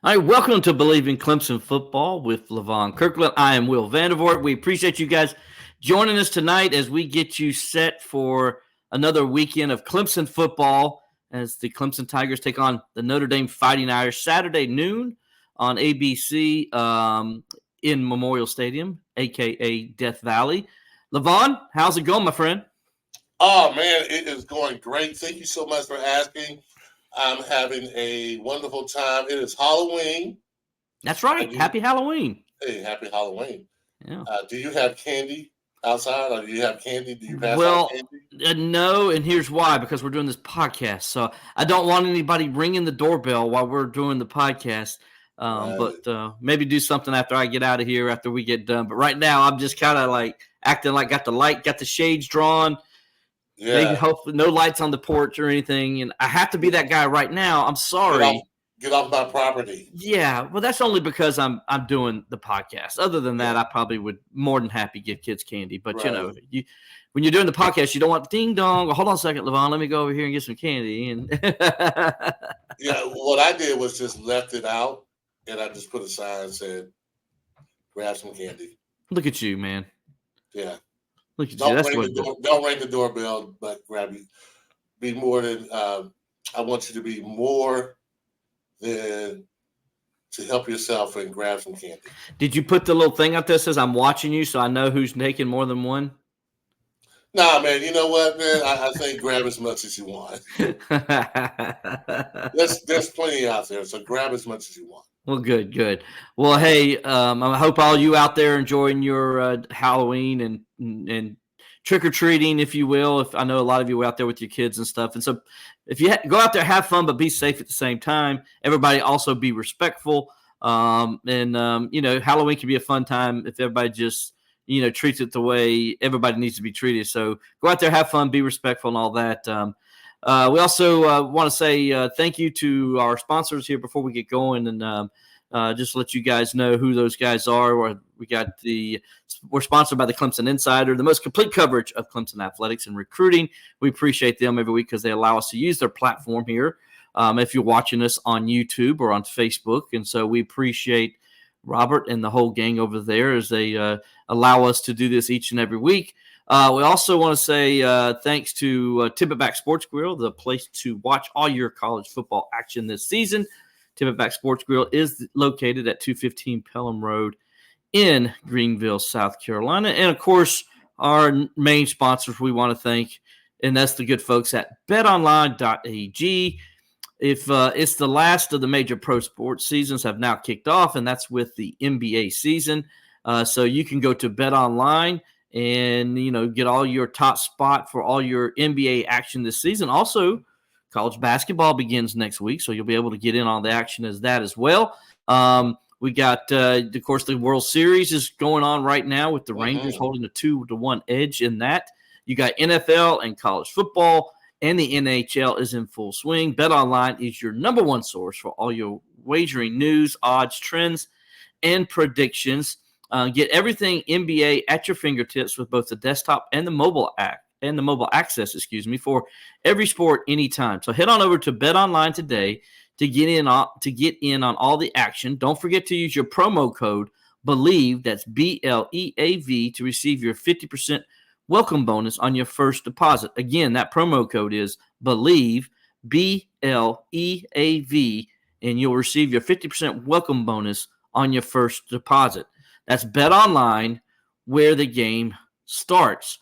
All right, welcome to Bleav in Clemson Football with Levon Kirkland. I am Will Vandervort. We appreciate you guys joining us tonight as we get you set for another weekend of Clemson football as the Clemson Tigers take on the Notre Dame Fighting Irish Saturday noon on ABC in Memorial Stadium, a.k.a. Death Valley. Levon, how's it going, my friend? Oh, man, it is going great. Thank you so much for asking. I'm having a wonderful time. It is Halloween. That's right. Happy Halloween. Hey, happy Halloween. Yeah. Do you have candy outside, or do you have candy? Do you pass out candy? No, and here's why. Because we're doing this podcast. So I don't want anybody ringing the doorbell while we're doing the podcast. But maybe do something after I get out of here, after we get done. But right now, I'm just kind of like acting like got the shades drawn. Yeah. Maybe hopefully no lights on the porch or anything. And I have to be that guy right now. I'm sorry. Get off my property. Yeah, well, that's only because I'm doing the podcast. Other than that, I probably would more than happy give kids candy. But, right. When you're doing the podcast, you don't want ding dong. Well, hold on a second, Levon. Let me go over here and get some candy. And yeah, what I did was just left it out, and I just put a sign and said, grab some candy. Look at you, man. Yeah. Look at don't you. That's don't ring the doorbell, but grab you. Be more than I want you to be more than to help yourself and grab some candy. Did you put the little thing out there that says I'm watching you so I know who's taking more than one? Nah, man, you know what, man? I think grab as much as you want. There's plenty out there, so grab as much as you want. Well, good. Well, hey, I hope all you out there enjoying your Halloween and trick-or-treating, if you will. If I know a lot of you are out there with your kids and stuff. And so if you go out there, have fun, but be safe at the same time. Everybody also be respectful. Halloween can be a fun time if everybody just, treats it the way everybody needs to be treated. So go out there, have fun, be respectful and all that. We also want to say thank you to our sponsors here before we get going, and just let you guys know who those guys are. We're sponsored by the Clemson Insider, the most complete coverage of Clemson athletics and recruiting. We appreciate them every week because they allow us to use their platform here. If you're watching us on YouTube or on Facebook, and so we appreciate Robert and the whole gang over there as they allow us to do this each and every week. We also want to say thanks to Tippetback Sports Grill, the place to watch all your college football action this season. Tippetback Sports Grill is located at 215 Pelham Road in Greenville, South Carolina. And, of course, our main sponsors we want to thank, and that's the good folks at betonline.ag. If it's the last of the major pro sports seasons have now kicked off, and that's with the NBA season. So you can go to BetOnline and, get all your top spot for all your NBA action this season. Also, college basketball begins next week, so you'll be able to get in on the action as that as well. We got, of course, the World Series is going on right now with the Rangers holding a 2-1 edge in that. You got NFL and college football, and the NHL is in full swing. BetOnline is your number one source for all your wagering news, odds, trends, and predictions. Get everything NBA at your fingertips with both the desktop and the mobile app and the mobile access, for every sport anytime. So head on over to BetOnline today to get in on all the action. Don't forget to use your promo code Bleav, that's BLEAV, to receive your 50% welcome bonus on your first deposit. Again, that promo code is Bleav, BLEAV, and you'll receive your 50% welcome bonus on your first deposit. That's BetOnline, where the game starts.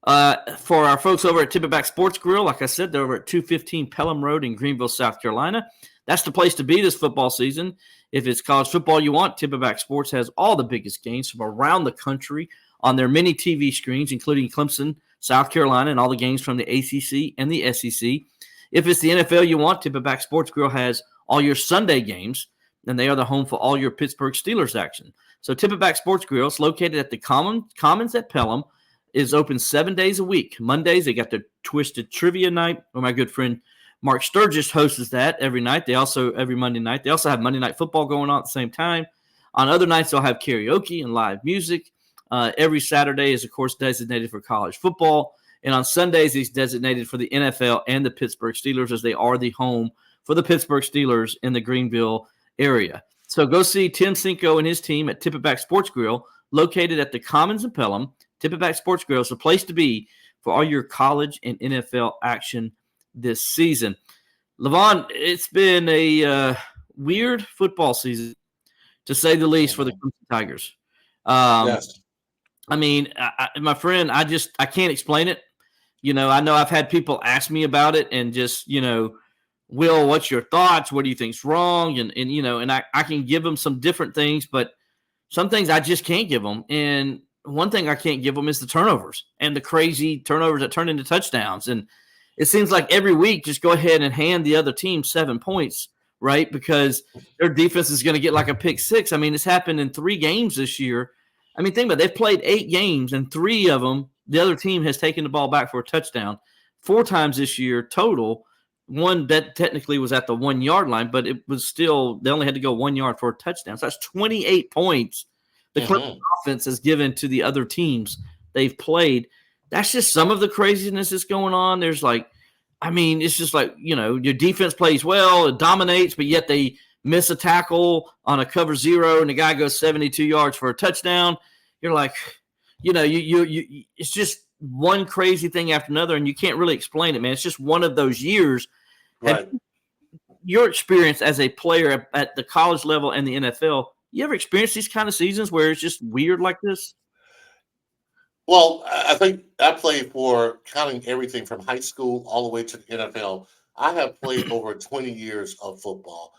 For our folks over at Tippetback Sports Grill, like I said, they're over at 215 Pelham Road in Greenville, South Carolina. That's the place to be this football season. If it's college football you want, Tippetback Sports has all the biggest games from around the country on their many TV screens, including Clemson, South Carolina, and all the games from the ACC and the SEC. If it's the NFL you want, Tippetback Sports Grill has all your Sunday games, and they are the home for all your Pittsburgh Steelers action. So Tippetback Sports Grill is located at the Commons at Pelham, is open 7 days a week. Mondays, they got their Twisted Trivia Night, where my good friend Mark Sturgis hosts that every night. Every Monday night. They also have Monday Night Football going on at the same time. On other nights, they'll have karaoke and live music. Every Saturday is, of course, designated for college football. And on Sundays, he's designated for the NFL and the Pittsburgh Steelers, as they are the home for the Pittsburgh Steelers in the Greenville area. So go see Tim Cinco and his team at Tippetback Sports Grill, located at the Commons in Pelham. Tippetback Sports Grill is the place to be for all your college and NFL action this season. Levon, it's been a weird football season, to say the least, for the Clemson Tigers. Yes. I mean, my friend, I can't explain it. I know I've had people ask me about it and just, Will, what's your thoughts? What do you think's wrong? And I can give them some different things, but some things I just can't give them. And one thing I can't give them is the turnovers and the crazy turnovers that turn into touchdowns. And it seems like every week, just go ahead and hand the other team 7 points, right? Because their defense is going to get like a pick six. I mean, it's happened in 3 games this year. I mean, think about it. They've played 8 games, and 3 of them, the other team has taken the ball back for a touchdown 4 times this year total. One that technically was at the 1-yard line, but it was still, they only had to go 1 yard for a touchdown. So that's 28 points the Clemson offense has given to the other teams they've played. That's just some of the craziness that's going on. There's it's just like, your defense plays well, it dominates, but yet they miss a tackle on a cover 0 and the guy goes 72 yards for a touchdown. You're like, it's just one crazy thing after another, and you can't really explain it, man. It's just one of those years. Right. Your experience as a player at the college level and the NFL, you ever experienced these kind of seasons where it's just weird like this? Well, I think I played for, counting everything from high school all the way to the NFL. I have played over 20 years of football.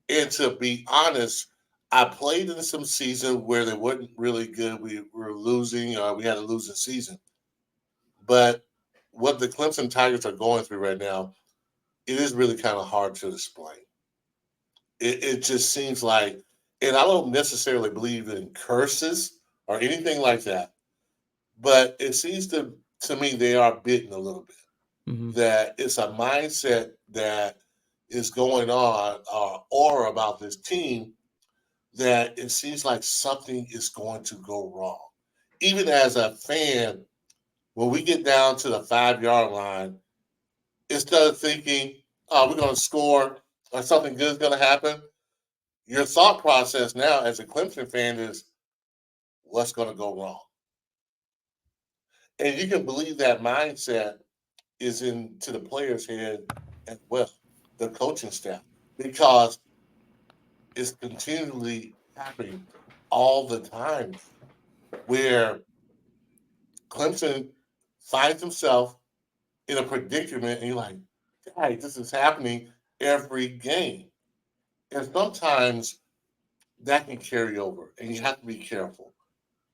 And to be honest, I played in some season where they weren't really good. We were losing, we had a losing season. But what the Clemson Tigers are going through right now, it is really kind of hard to explain. It just seems like, and I don't necessarily believe in curses or anything like that, but it seems to me they are bitten a little bit. Mm-hmm. That it's a mindset that is going on or about this team that it seems like something is going to go wrong. Even as a fan, when we get down to the 5-yard line, instead of thinking, oh, we're going to score or something good is going to happen, your thought process now as a Clemson fan is, what's going to go wrong? And you can believe that mindset is into the players' head as well, the coaching staff, because it's continually happening all the time where Clemson finds himself in a predicament and you're like, hey, this is happening every game. And sometimes that can carry over, and you have to be careful.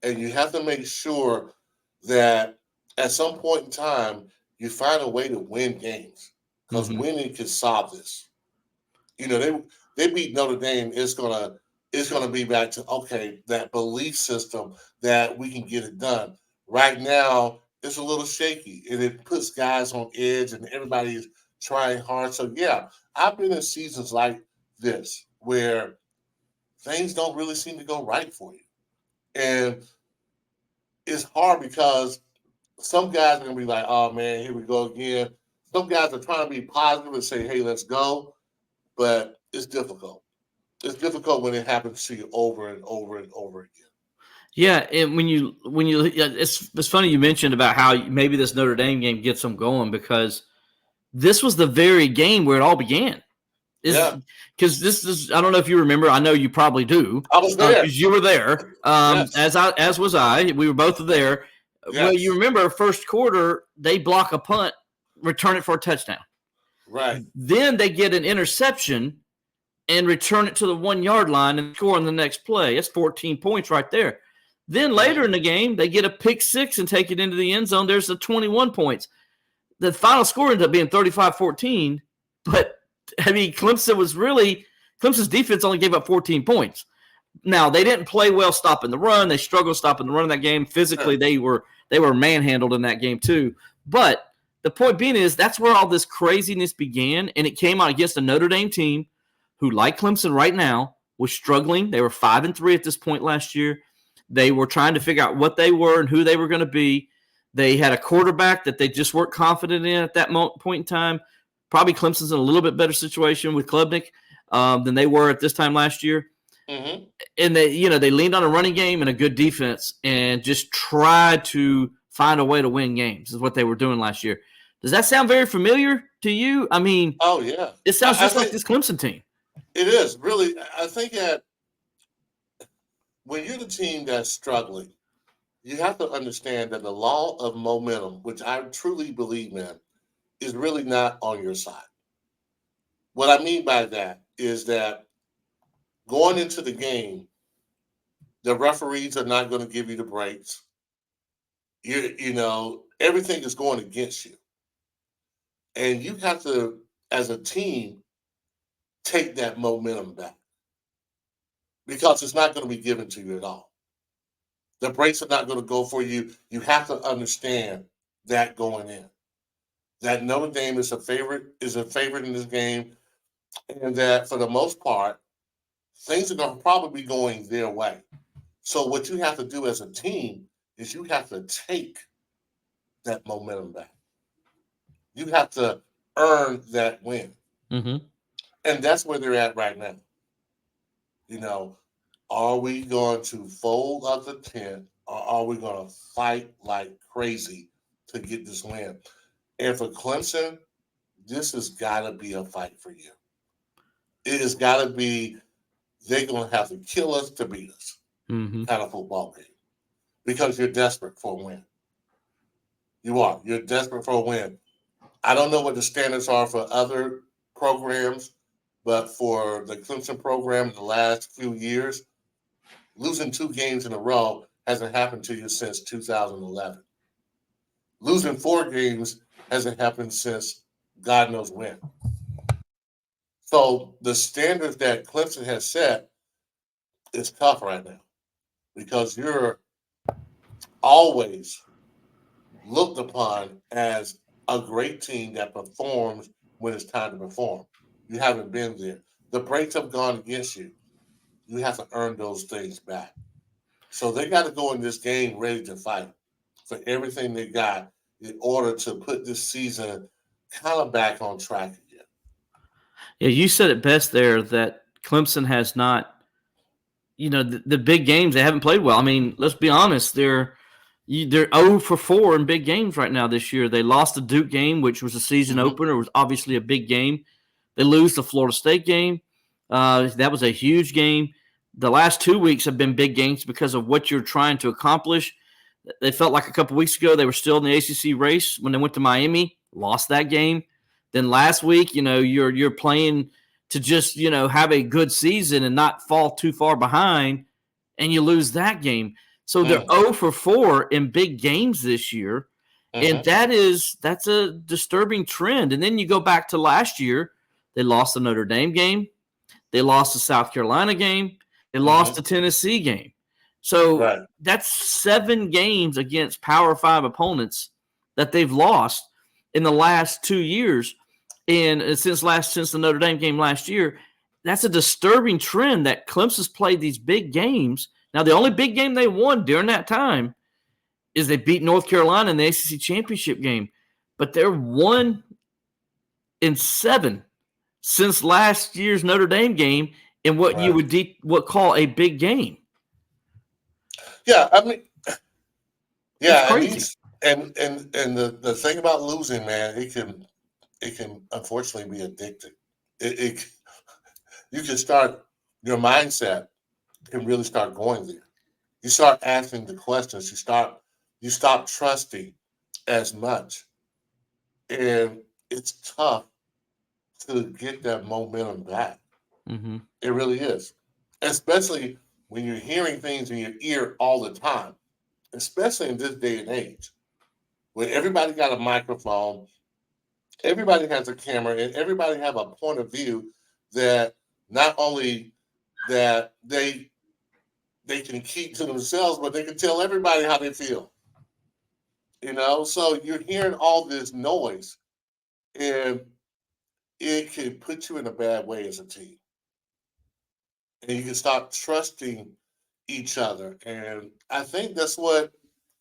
And you have to make sure that at some point in time, you find a way to win games, because winning can solve this. They beat Notre Dame. It's gonna be back to, okay, that belief system that we can get it done. Right now, it's a little shaky, and it puts guys on edge, and everybody is trying hard. So yeah, I've been in seasons like this where things don't really seem to go right for you, and it's hard because some guys are gonna be like, "Oh man, here we go again." Some guys are trying to be positive and say, "Hey, let's go," but it's difficult. It's difficult when it happens to you over and over and over again. Yeah, and when you, it's funny you mentioned about how maybe this Notre Dame game gets them going, because this was the very game where it all began. Because this is, I don't know if you remember. I know you probably do. I was there because you were there. Yes. As was I. We were both there. Yes. Well, you remember first quarter they block a punt, return it for a touchdown. Right. Then they get an interception and return it to the 1-yard line and score on the next play. That's 14 points right there. Then later in the game, they get a pick six and take it into the end zone. There's the 21 points. The final score ended up being 35-14, but I mean, Clemson's defense only gave up 14 points. Now, they didn't play well stopping the run. They struggled stopping the run in that game. Physically, they were manhandled in that game too. But the point being is that's where all this craziness began, and it came out against a Notre Dame team who, like Clemson right now, was struggling. They were 5-3 at this point last year. They were trying to figure out what they were and who they were going to be. They had a quarterback that they just weren't confident in at that point in time. Probably Clemson's in a little bit better situation with Klubnik. than they were at this time last year. Mm-hmm. And they leaned on a running game and a good defense and just tried to find a way to win games is what they were doing last year. Does that sound very familiar to you? I mean, Oh, yeah. it sounds just like this Clemson team. It is. Really, I think that when you're the team that's struggling, you have to understand that the law of momentum, which I truly believe in, is really not on your side. What I mean by that is that going into the game, the referees are not going to give you the breaks. Everything is going against you. And you have to, as a team, take that momentum back because it's not going to be given to you at all. The breaks are not going to go for you. You have to understand that going in. That Notre Dame is a favorite in this game, and that for the most part, things are going to probably be going their way. So what you have to do as a team is you have to take that momentum back. You have to earn that win. Mm-hmm. And that's where they're at right now. Are we going to fold up the tent or are we going to fight like crazy to get this win? And for Clemson, this has got to be a fight for you. It has got to be, they're going to have to kill us to beat us kind of football game because you're desperate for a win. You are. You're desperate for a win. I don't know what the standards are for other programs, but for the Clemson program in the last few years, losing 2 games in a row hasn't happened to you since 2011. Losing 4 games hasn't happened since God knows when. So the standards that Clemson has set is tough right now because you're always looked upon as a great team that performs when it's time to perform. You haven't been there. The breaks have gone against you. You have to earn those things back. So they got to go in this game ready to fight for everything they got in order to put this season kind of back on track again. Yeah, you said it best there that Clemson has not, the big games, they haven't played well. I mean, let's be honest, they're 0 for 4 in big games right now this year. They lost the Duke game, which was a season opener. It was obviously a big game. They lose the Florida State game. That was a huge game. The last 2 weeks have been big games because of what you're trying to accomplish. They felt like a couple weeks ago they were still in the ACC race when they went to Miami, lost that game. Then last week, you're playing to just, have a good season and not fall too far behind, and you lose that game. So they're 0 for 4 in big games this year, and that's a disturbing trend. And then you go back to last year, they lost the Notre Dame game, they lost the South Carolina game, they lost the Tennessee game. So that's 7 games against Power 5 opponents that they've lost in the last 2 years. And since the Notre Dame game last year, that's a disturbing trend that Clemson's played these big games. Now, the only big game they won during that time is they beat North Carolina in the ACC championship game. But they're 1-7 since last year's Notre Dame game in what you would call a big game. Yeah, I mean, yeah, it's crazy. And the thing about losing, man, it can unfortunately be addictive. You can start, your mindset can really start going there. You start asking the questions. You stop trusting as much, and it's tough to get that momentum back. It really is, especially when you're hearing things in your ear all the time, especially in this day and age, when everybody got a microphone, everybody has a camera, and everybody have a point of view that not only that they can keep to themselves, but they can tell everybody how they feel. So you're hearing all this noise, and it can put you in a bad way as a team. And you can stop trusting each other. And I think that's what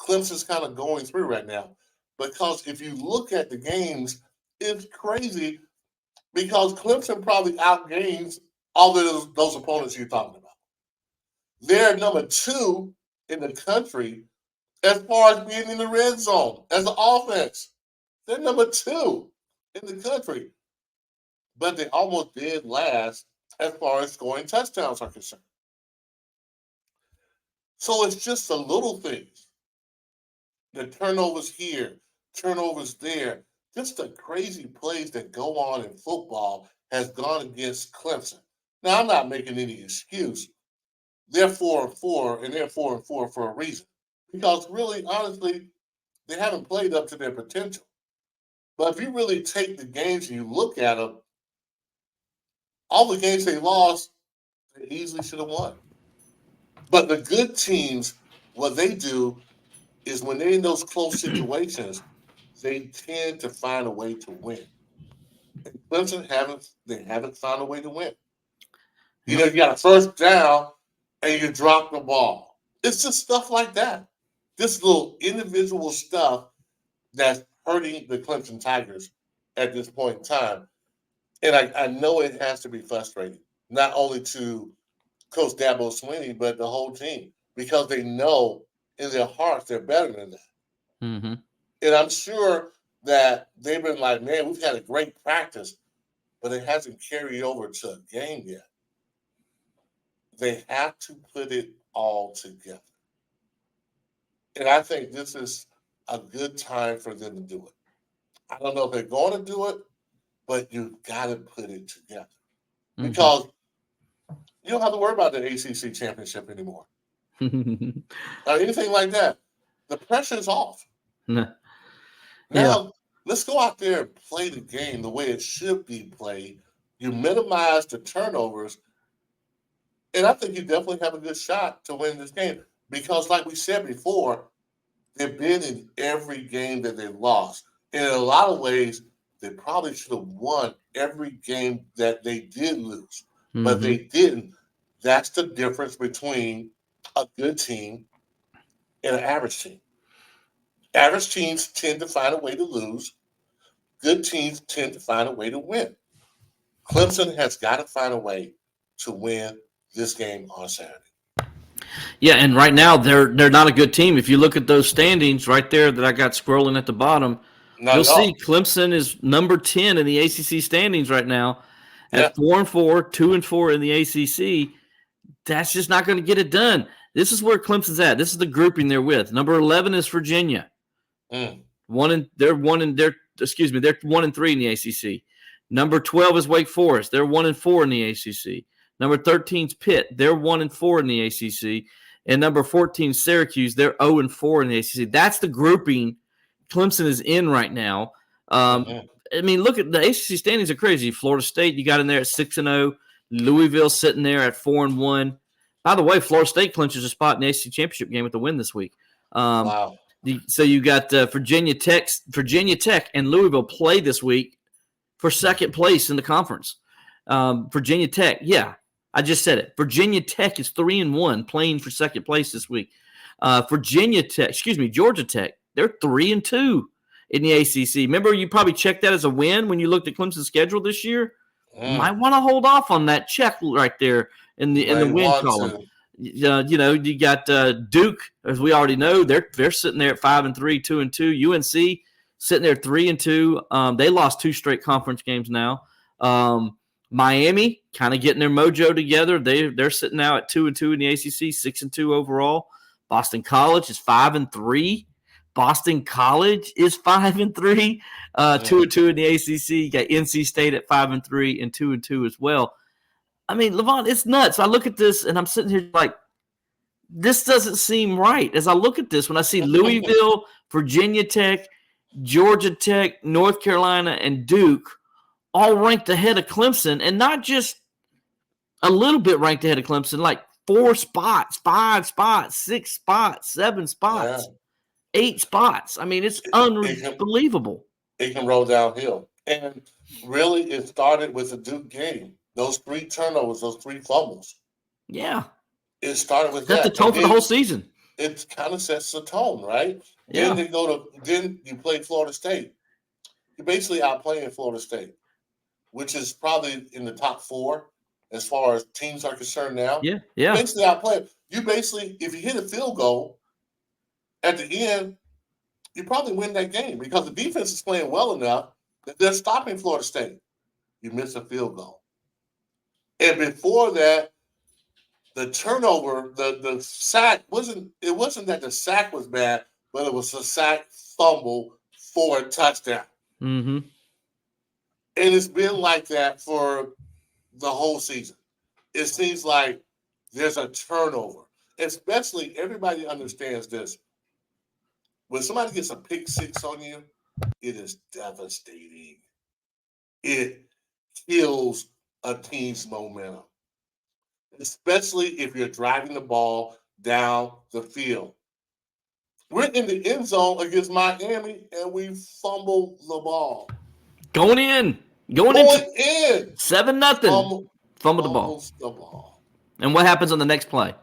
Clemson's kind of going through right now. Because if you look at the games, it's crazy because Clemson probably outgains all of those opponents you're talking about. They're number 2 in the country as far as being in the red zone as an offense. They're number 2 in the country. But they almost did last as far as scoring touchdowns are concerned. So it's just the little things. The turnovers here, turnovers there, just the crazy plays that go on in football has gone against Clemson. Now, I'm not making any excuse. They're 4-4, and they're 4-4 for a reason. Because really, honestly, they haven't played up to their potential. But if you really take the games and you look at them, all the games they lost, they easily should have won. But the good teams, what they do is when they're in those close situations, they tend to find a way to win. And Clemson haven't found a way to win. You know, you got a first down and you drop the ball. It's just stuff like that. This little individual stuff that's hurting the Clemson Tigers at this point in time. And I know it has to be frustrating, not only to Coach Dabo Swinney, but the whole team, because they know in their hearts they're better than that. Mm-hmm. And I'm sure that they've been like, man, we've had a great practice, but it hasn't carried over to a game yet. They have to put it all together. And I think this is a good time for them to do it. I don't know if they're going to do it, but you got to put it together. Mm-hmm. Because you don't have to worry about the ACC championship anymore. Or anything like that. The pressure's off. Now, let's go out there and play the game the way it should be played. You minimize the turnovers, and I think you definitely have a good shot to win this game. Because, like we said before, they've been in every game that they lost. And in a lot of ways, they probably should have won every game that they did lose. Mm-hmm. But they didn't. That's the difference between a good team and an average team. Average teams tend to find a way to lose. Good teams tend to find a way to win. Clemson has got to find a way to win this game on Saturday. Yeah, and right now they're not a good team. If you look at those standings right there that I got scrolling at the bottom, you'll see Clemson is number 10 in the ACC standings right now at 4-4, 2-4 in the ACC. That's just not going to get it done. This is where Clemson's at. This is the grouping they're with. Number 11 is Virginia. They're 1-3 in the ACC. Number 12 is Wake Forest. They're 1-4 in the ACC. Number 13 is Pitt. They're 1-4 in the ACC. And number 14 is Syracuse. They're 0-4 in the ACC. That's the grouping Clemson is in right now. I mean, look at the ACC standings are crazy. Florida State, you got in there at 6-0. Louisville sitting there at 4-1. By the way, Florida State clinches a spot in the ACC championship game with the win this week. Wow. So you got Virginia Tech and Louisville play this week for second place in the conference. Virginia Tech, I just said it. Virginia Tech is 3-1, playing for second place this week. Georgia Tech, they're 3-2 in the ACC. Remember, you probably checked that as a win when you looked at Clemson's schedule this year. You might want to hold off on that check right there in the win column. You got Duke, as we already know, they're sitting there at 5-3, 2-2. UNC sitting there 3-2. They lost 2 straight conference games now. Miami kind of getting their mojo together. They're sitting now at 2-2 in the ACC, 6-2 overall. Boston College is 5-3. Boston College is 5-3, 2-2 in the ACC. You got NC State at 5-3 and 2-2 as well. I mean, Levon, it's nuts. I look at this and I'm sitting here like, this doesn't seem right. As I look at this, when I see Louisville, Virginia Tech, Georgia Tech, North Carolina, and Duke all ranked ahead of Clemson, and not just a little bit ranked ahead of Clemson, like 4 spots, 5 spots, 6 spots, 7 spots. 8 spots. I mean, it's unbelievable. It can roll downhill. And really, it started with the Duke game. Those 3 turnovers, those 3 fumbles. Yeah. It started with that. That's the tone for the whole season. It kind of sets the tone, right? Yeah. Then you play Florida State. You're basically outplaying Florida State, which is probably in the top 4 as far as teams are concerned now. Yeah. You basically outplay. You basically, if you hit a field goal at the end, you probably win that game because the defense is playing well enough that they're stopping Florida State. You miss a field goal. And before that, the turnover, the sack wasn't that the sack was bad, but it was a sack fumble for a touchdown. Mm-hmm. And it's been like that for the whole season. It seems like there's a turnover. Especially, everybody understands this. When somebody gets a pick six on you, it is devastating. It kills a team's momentum, especially if you're driving the ball down the field. We're in the end zone against Miami, and we fumble the ball. Going in. 7-0. Fumble the ball. And what happens on the next play?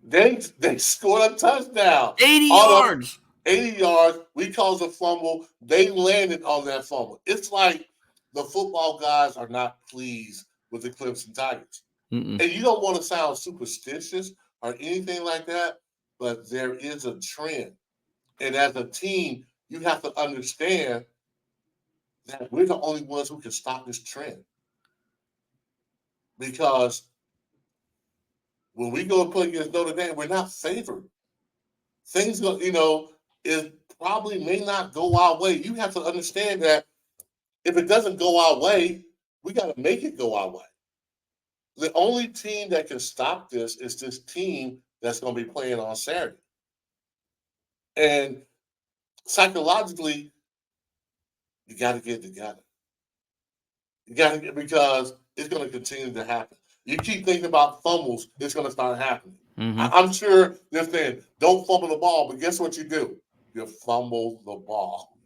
They scored a touchdown. 80 yards. 80 yards. We caused a fumble. They landed on that fumble. It's like the football guys are not pleased with the Clemson Tigers. Mm-mm. And you don't want to sound superstitious or anything like that, but there is a trend. And as a team, you have to understand that we're the only ones who can stop this trend. Because when we go and play against Notre Dame, we're not favored. Things go, it probably may not go our way. You have to understand that if it doesn't go our way, we got to make it go our way. The only team that can stop this is this team that's going to be playing on Saturday. And psychologically, you got to get it together. You got to get, because it's going to continue to happen. You keep thinking about fumbles, it's going to start happening. Mm-hmm. I'm sure they're saying, don't fumble the ball, but guess what you do? You fumble the ball.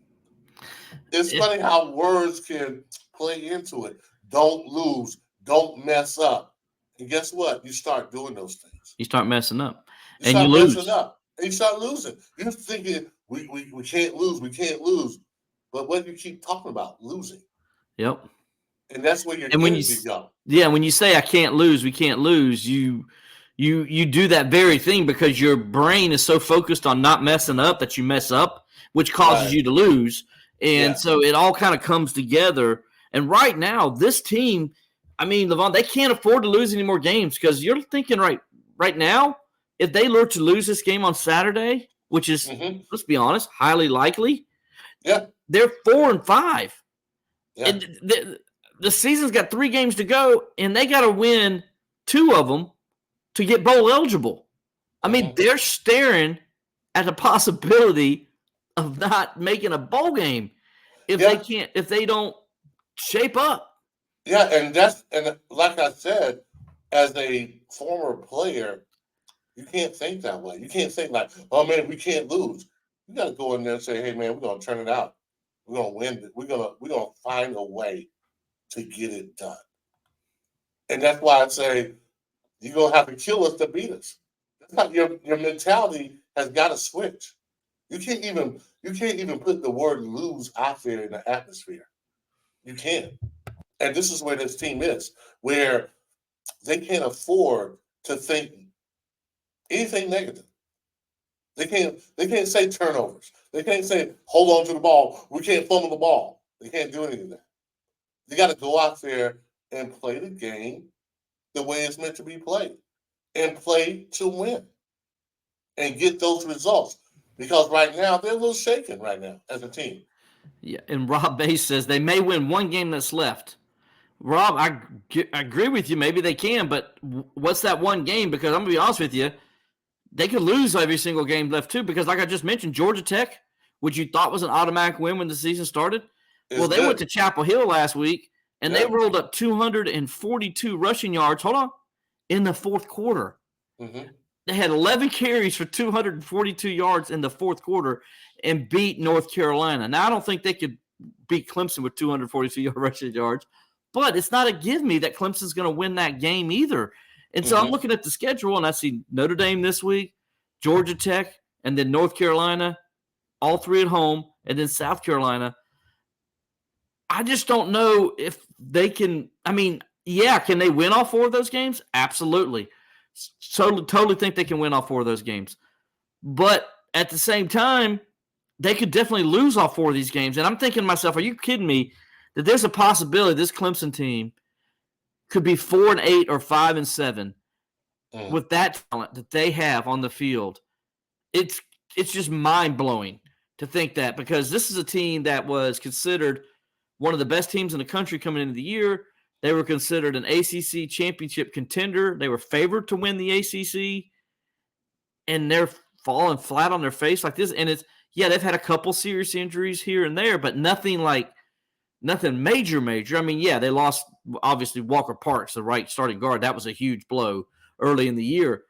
It's funny how words can play into it. Don't lose. Don't mess up. And guess what? You start doing those things. You start messing up. You start messing up. And you start losing. You're thinking, we can't lose. We can't lose. But what do you keep talking about? Losing. Yep. And that's where your energy goes. Yeah, when you say I can't lose, we can't lose, you do that very thing because your brain is so focused on not messing up that you mess up, which causes you to lose. And so it all kind of comes together. And right now, this team, I mean, Levon, they can't afford to lose any more games because you're thinking right now, if they were to lose this game on Saturday, which is, let's be honest, highly likely, they're 4-5. Yeah. And the season's got 3 games to go, and they got to win 2 of them to get bowl eligible. I mean, they're staring at the possibility of not making a bowl game if they don't shape up. Yeah, and like I said, as a former player, you can't think that way. You can't think like, oh man, we can't lose. You got to go in there and say, hey man, we're gonna turn it out. We're gonna win. We're gonna find a way to get it done. And that's why I say you're gonna have to kill us to beat us. That's not your mentality has got to switch. You can't even put the word lose out there in the atmosphere. You can't. And this is where this team is, where they can't afford to think anything negative. They can't say turnovers. They can't say hold on to the ball. We can't fumble the ball. They can't do any of that. You got to go out there and play the game the way it's meant to be played and play to win and get those results. Because right now, they're a little shaken right now as a team. Yeah, and Rob Bass says they may win one game that's left. Rob, I agree with you. Maybe they can, but what's that one game? Because I'm going to be honest with you, they could lose every single game left too. Because like I just mentioned, Georgia Tech, which you thought was an automatic win when the season started, they went to Chapel Hill last week, and they rolled up 242 rushing yards. Hold on. In the fourth quarter. Mm-hmm. They had 11 carries for 242 yards in the fourth quarter and beat North Carolina. Now, I don't think they could beat Clemson with 242 rushing yards, but it's not a give me that Clemson's going to win that game either. And so I'm looking at the schedule, and I see Notre Dame this week, Georgia Tech, and then North Carolina, all 3 at home, and then South Carolina. I just don't know if they can – I mean, Yeah, can they win all 4 of those games? Absolutely. Totally think they can win all 4 of those games. But at the same time, they could definitely lose all 4 of these games. And I'm thinking to myself, are you kidding me that there's a possibility this Clemson team could be 4-8 or 5-7 with that talent that they have on the field? It's just mind-blowing to think that, because this is a team that was considered one of the best teams in the country coming into the year. They were considered an ACC championship contender. They were favored to win the ACC, and they're falling flat on their face like this. And they've had a couple serious injuries here and there, but nothing major. I mean, they lost, obviously, Walker Parks, the right starting guard. That was a huge blow early in the year.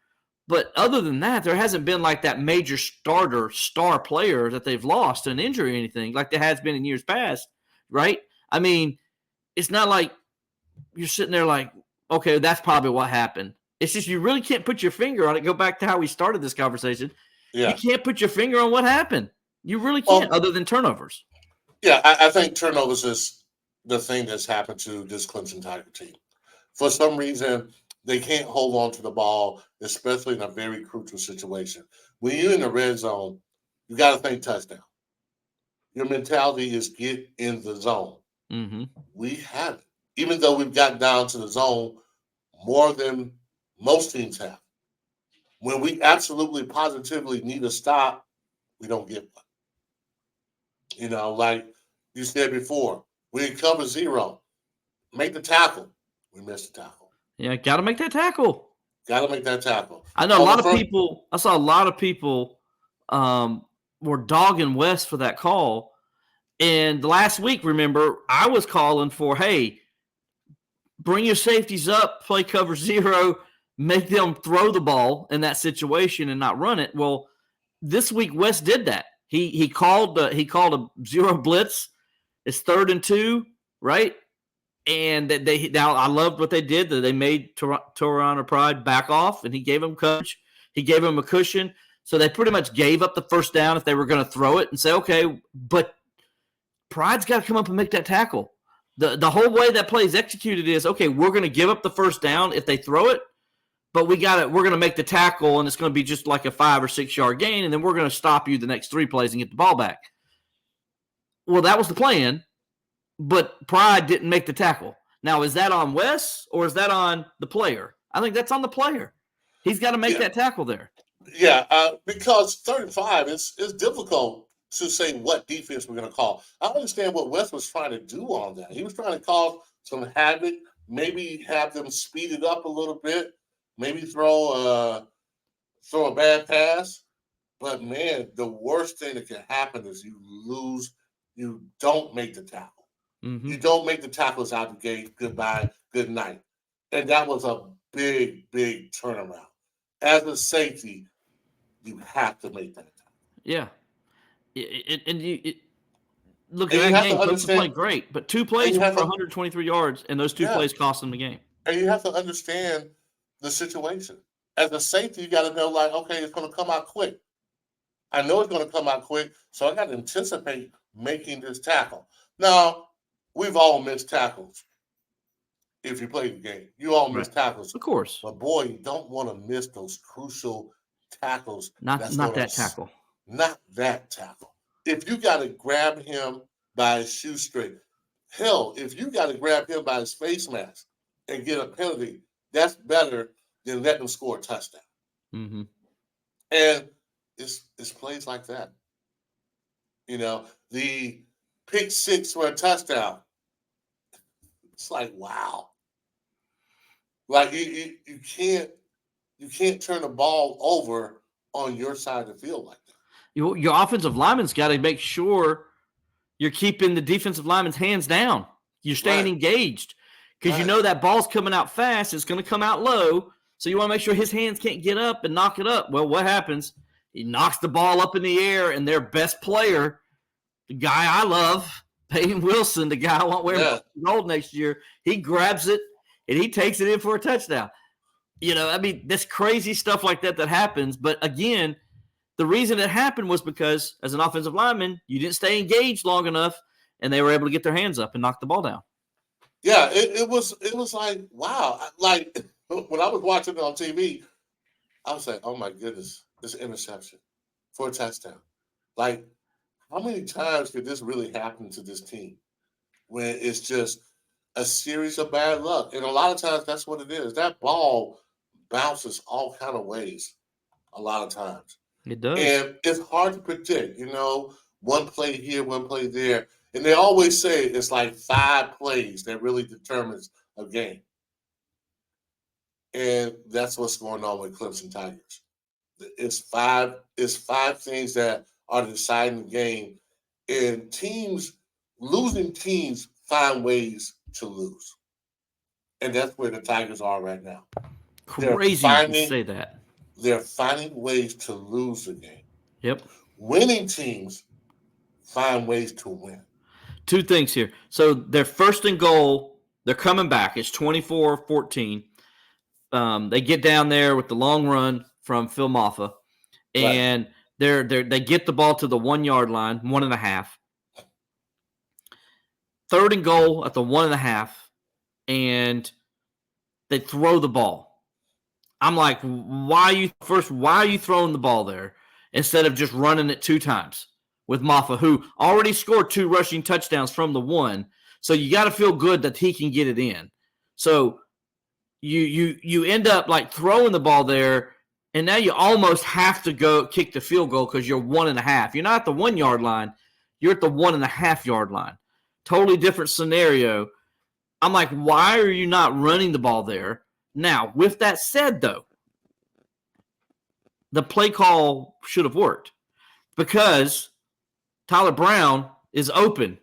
But other than that, there hasn't been like that major star player that they've lost to an injury or anything like there has been in years past, right? I mean, it's not like you're sitting there like, okay, that's probably what happened. It's just you really can't put your finger on it. Go back to how we started this conversation. Yeah. You can't put your finger on what happened. You really can't, other than turnovers. Yeah, I think turnovers is the thing that's happened to this Clemson Tiger team. For some reason, they can't hold on to the ball, especially in a very crucial situation. When you're in the red zone, you got to think touchdown. Your mentality is get in the zone. Mm-hmm. We haven't, even though we've gotten down to the zone more than most teams have. When we absolutely positively need a stop, we don't get one. You know, like you said before, we cover 0, make the tackle. We missed the tackle. Yeah, got to make that tackle. Got to make that tackle. I know a lot of people. I saw a lot of people were dogging West for that call. And last week, remember, I was calling for, hey, bring your safeties up, play cover 0, make them throw the ball in that situation and not run it. Well, this week West did that. He called a 0 blitz. It's 3rd and 2, right? And now I loved what they did. That they made Toronto Pride back off, and he gave him coverage. He gave him a cushion. So they pretty much gave up the first down if they were going to throw it and say, okay, but Pride's got to come up and make that tackle. The whole way that play is executed is, okay, we're going to give up the first down if they throw it, but we're going to make the tackle, and it's going to be just like a 5 or 6 yard gain, and then we're going to stop you the next 3 plays and get the ball back. Well, that was the plan, but Pride didn't make the tackle. Now, is that on Wes or is that on the player? I think that's on the player. He's got to make that tackle there. Yeah, because 35 is difficult to say what defense we're going to call. I understand what Wes was trying to do on that. He was trying to cause some havoc, maybe have them speed it up a little bit, maybe throw a bad pass. But, man, the worst thing that can happen is you don't make the tackle. Mm-hmm. You don't make the tackles out the gate. Goodbye, good night. And that was a big, big turnaround. As a safety, you have to make that tackle. Yeah. Look at that game. Clemson played great, but 2 plays were for 123 yards, and those 2 plays cost them the game. And you have to understand the situation. As a safety, you got to know, like, okay, it's going to come out quick. I know it's going to come out quick, so I got to anticipate making this tackle. Now, we've all missed tackles. If you play the game, you all miss tackles. Of course. But, boy, you don't want to miss those crucial tackles. Not that tackle. Not that tackle. If you got to grab him by his shoestring, hell, if you got to grab him by his face mask and get a penalty, that's better than letting him score a touchdown. Mm-hmm. And it's plays like that. You know, the pick 6 for a touchdown. It's like, wow. Like you can't turn the ball over on your side of the field like that. Your offensive lineman's got to make sure you're keeping the defensive lineman's hands down. You're staying engaged because you know that ball's coming out fast. It's going to come out low. So you want to make sure his hands can't get up and knock it up. Well, what happens? He knocks the ball up in the air, and their best player, the guy I love, Peyton Wilson, the guy I won't wear gold next year, he grabs it, and he takes it in for a touchdown. You know, I mean, that's crazy stuff like that happens. But, again, the reason it happened was because, as an offensive lineman, you didn't stay engaged long enough, and they were able to get their hands up and knock the ball down. Yeah, it was like, wow. Like when I was watching it on TV, I was like, oh my goodness, this interception for a touchdown. Like, how many times could this really happen to this team when it's just a series of bad luck? And a lot of times that's what it is. That ball bounces all kind of ways a lot of times. It does. And it's hard to predict, one play here, one play there. And they always say it's like 5 plays that really determines a game. And that's what's going on with Clemson Tigers. It's five things that are deciding the game. And losing teams find ways to lose. And that's where the Tigers are right now. They're Crazy you finding say that. they're finding ways to lose the game. Yep. Winning teams find ways to win. Two things here. So they're first and goal. They're coming back. It's 24-14. They get down there with the long run from Phil Maffa, and they get the ball to the 1 yard line, 1.5. Third and goal at the 1.5, and they throw the ball. I'm like, why are you throwing the ball there instead of just running it 2 times with Maffa, who already scored 2 rushing touchdowns from the 1? So you got to feel good that he can get it in. So you end up like throwing the ball there, and now you almost have to go kick the field goal because you're 1.5. You're not at the 1 yard line. You're at the 1.5 yard line. Totally different scenario. I'm like, why are you not running the ball there? Now, with that said, though, the play call should have worked because Tyler Brown is open,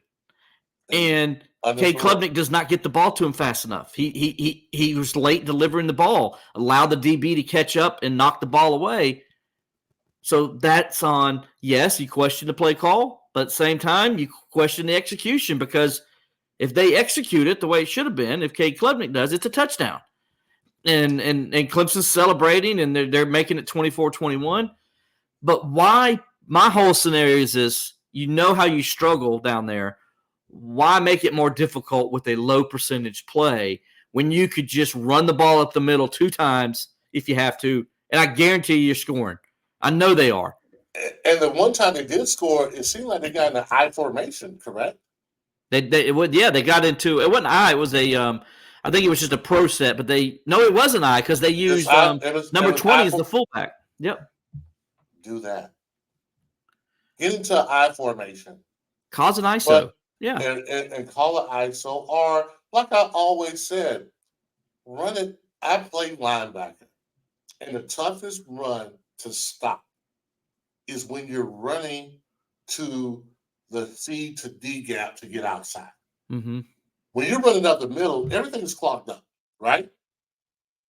and Cade Klubnik does not get the ball to him fast enough. He was late delivering the ball, allowed the DB to catch up and knock the ball away. So that's on, yes, you question the play call, but at the same time, you question the execution because if they execute it the way it should have been, if Cade Klubnik does, it's a touchdown. And Clemson's celebrating, and they're making it 24-21. But why? My whole scenario is this: how you struggle down there. Why make it more difficult with a low percentage play when you could just run the ball up the middle 2 times if you have to, and I guarantee you're scoring. I know they are. And the one time they did score, it seemed like they got in an I formation, correct? They got into it. Wasn't I? It was a I think it was just a pro set, but it wasn't I because they used number 20 as the fullback. Yep. Do that. Get into I formation. Cause an ISO. Yeah. And call it ISO. Or, like I always said, run it. I play linebacker. And the toughest run to stop is when you're running to the C to D gap to get outside. Mm-hmm. When you're running up the middle, everything's clogged up, right?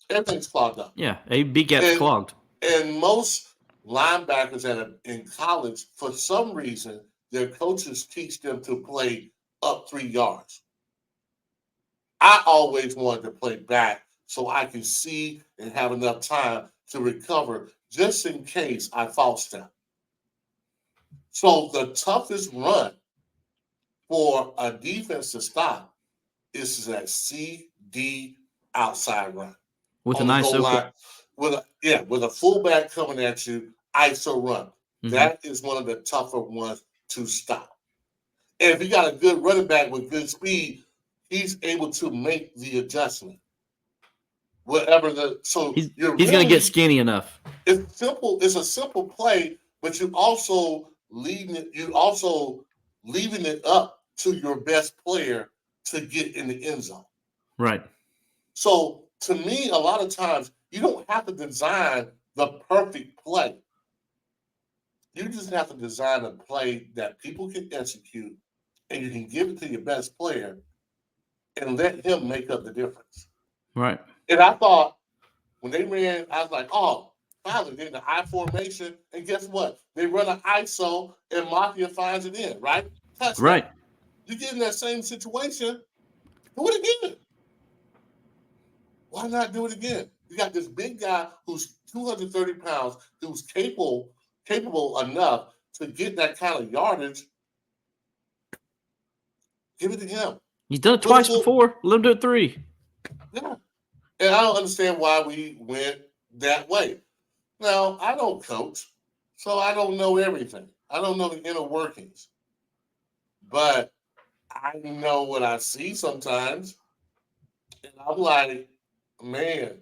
Everything's clogged up. Yeah, A, B gap's clogged. And most linebackers in college, for some reason, their coaches teach them to play up 3 yards. I always wanted to play back so I could see and have enough time to recover just in case I false step. So the toughest run for a defense to stop is that CD outside run. With an ISO line, with a fullback coming at you, ISO run. Mm-hmm. That is one of the tougher ones to stop. And if you got a good running back with good speed, he's able to make the adjustment. He's going to get skinny enough. It's simple. It's a simple play, but you also leaving it up to your best player to get in the end zone. Right. So to me, a lot of times you don't have to design the perfect play. You just have to design a play that people can execute, and you can give it to your best player and let him make up the difference. Right. And I thought when they ran, I was like, oh, finally, they're in the I formation. And guess what? They run an ISO and Mafia finds it in, right? Touchdown. Right. You get in that same situation, do it again. Why not do it again? You got this big guy who's 230 pounds, who's capable enough to get that kind of yardage. Give it to him. He's done it twice before. Let him do it 3. Yeah. And I don't understand why we went that way. Now, I don't coach, so I don't know everything. I don't know the inner workings. But I know what I see sometimes. And I'm like, man,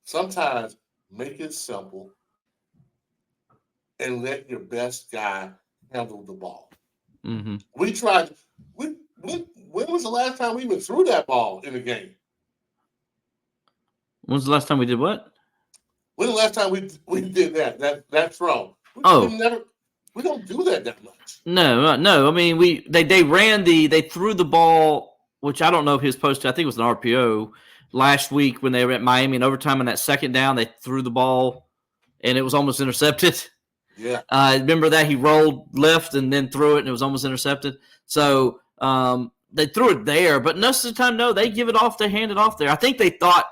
sometimes make it simple and let your best guy handle the ball. Mm-hmm. We tried. When was the last time we even threw that ball in a game? When was the last time we did what? When the last time we did that throw? We don't do that much. No. I mean, they threw the ball, which I don't know if he was supposed to. I think it was an RPO last week when they were at Miami in overtime. On that second down, they threw the ball, and it was almost intercepted. Yeah. Remember that he rolled left and then threw it, and it was almost intercepted. So they threw it there, but most of the time, no, they give it off. They hand it off there. I think they thought,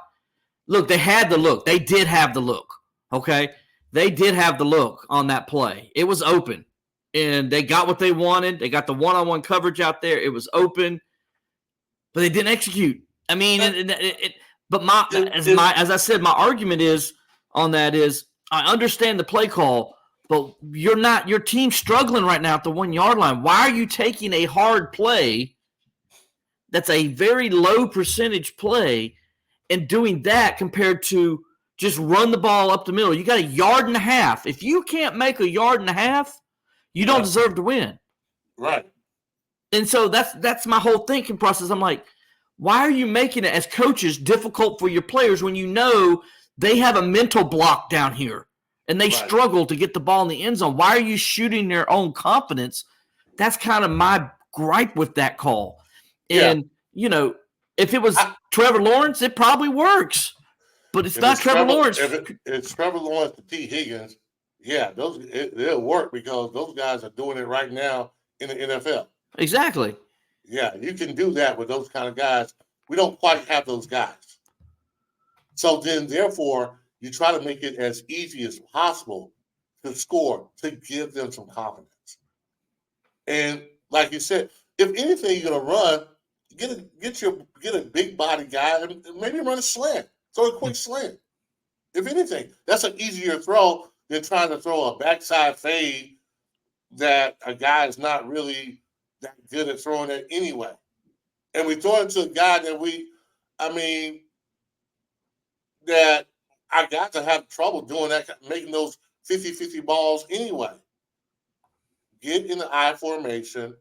look, they had the look. They did have the look. Okay, they did have the look on that play. It was open, and they got what they wanted. They got the one-on-one coverage out there. It was open, but they didn't execute. I mean, as I said, my argument is on that is I understand the play call, but your team's struggling right now at the 1 yard line. Why are you taking a hard play that's a very low percentage play and doing that compared to just run the ball up the middle? You got 1.5 yards. If you can't make 1.5 yards, you don't deserve to win. Right. And so that's my whole thinking process. I'm like, why are you making it as coaches difficult for your players when you know they have a mental block down here and they struggle to get the ball in the end zone? Why are you shooting their own confidence? That's kind of my gripe with that call. And, if it was Trevor Lawrence, it probably works. But it's not Trevor Lawrence. If it's Trevor Lawrence to T. Higgins, it'll work because those guys are doing it right now in the NFL. Exactly. Yeah, you can do that with those kind of guys. We don't quite have those guys. So then, therefore, you try to make it as easy as possible to score, to give them some confidence. And like you said, if anything you're going to run, get a big body guy and maybe run a slant. Throw a quick slant. If anything, that's an easier throw than trying to throw a backside fade that a guy is not really that good at throwing it anyway. And we throw it to a guy that I got to have trouble doing that, making those 50-50 balls anyway. Get in the I formation,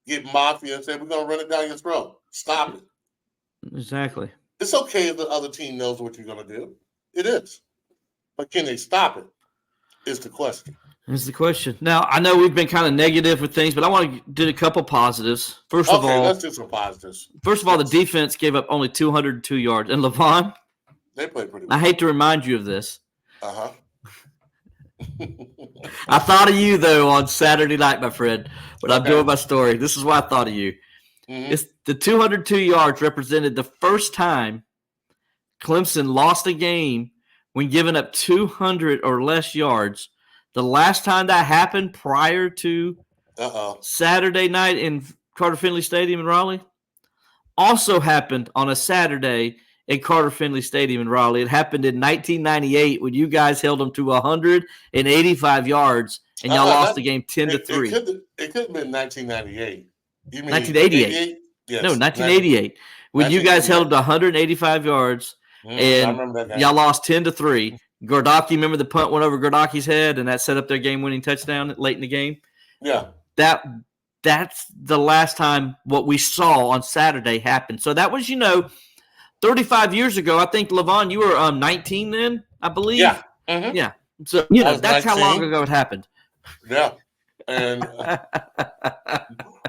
get Mafia and say, we're going to run it down your throat. Stop it. Exactly. It's okay if the other team knows what you're going to do. It is. But can they stop it is the question. Is the question. Now, I know we've been kind of negative with things, but I want to do a couple positives. First of all, let's do some positives. First of all, the defense gave up only 202 yards. And Levon, they played pretty well. I hate to remind you of this. Uh-huh. I thought of you, though, on Saturday night, my friend, when I'm doing my story. This is why I thought of you. Mm-hmm. It's the 202 yards represented the first time Clemson lost a game when giving up 200 or less yards. The last time that happened prior to Saturday night in Carter Finley Stadium in Raleigh also happened on a Saturday in Carter Finley Stadium in Raleigh. It happened in 1998 when you guys held them to 185 yards and y'all lost the game 10-3. It could have been 1998. You mean 1988? Yes, no, 1988. When you guys held them to 185 yards and y'all lost 10-3. Gordaki, remember the punt went over Gordaki's head and that set up their game-winning touchdown late in the game? Yeah. That's the last time what we saw on Saturday happened. So that was, 35 years ago. I think, Levon, you were 19 then, I Believe. Yeah. Mm-hmm. Yeah. So, that's 19. How long ago it happened. Yeah. And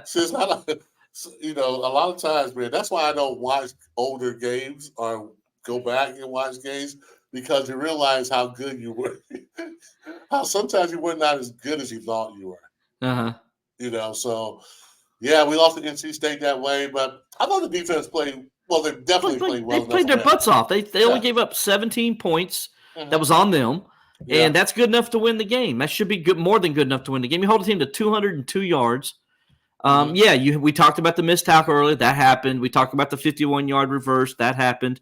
so it's not a lot of times, man, that's why I don't watch older games or go back and watch games. Because you realize how good you were. How sometimes you were not as good as you thought you were. Uh-huh. So, yeah, we lost to NC State that way. But I thought the defense played well. They definitely played well. They played their butts off. They only gave up 17 points. Mm-hmm. That was on them. Yeah. And that's good enough to win the game. That should be good, more than good enough to win the game. You hold a team to 202 yards. We talked about the missed tackle earlier. That happened. We talked about the 51-yard reverse. That happened.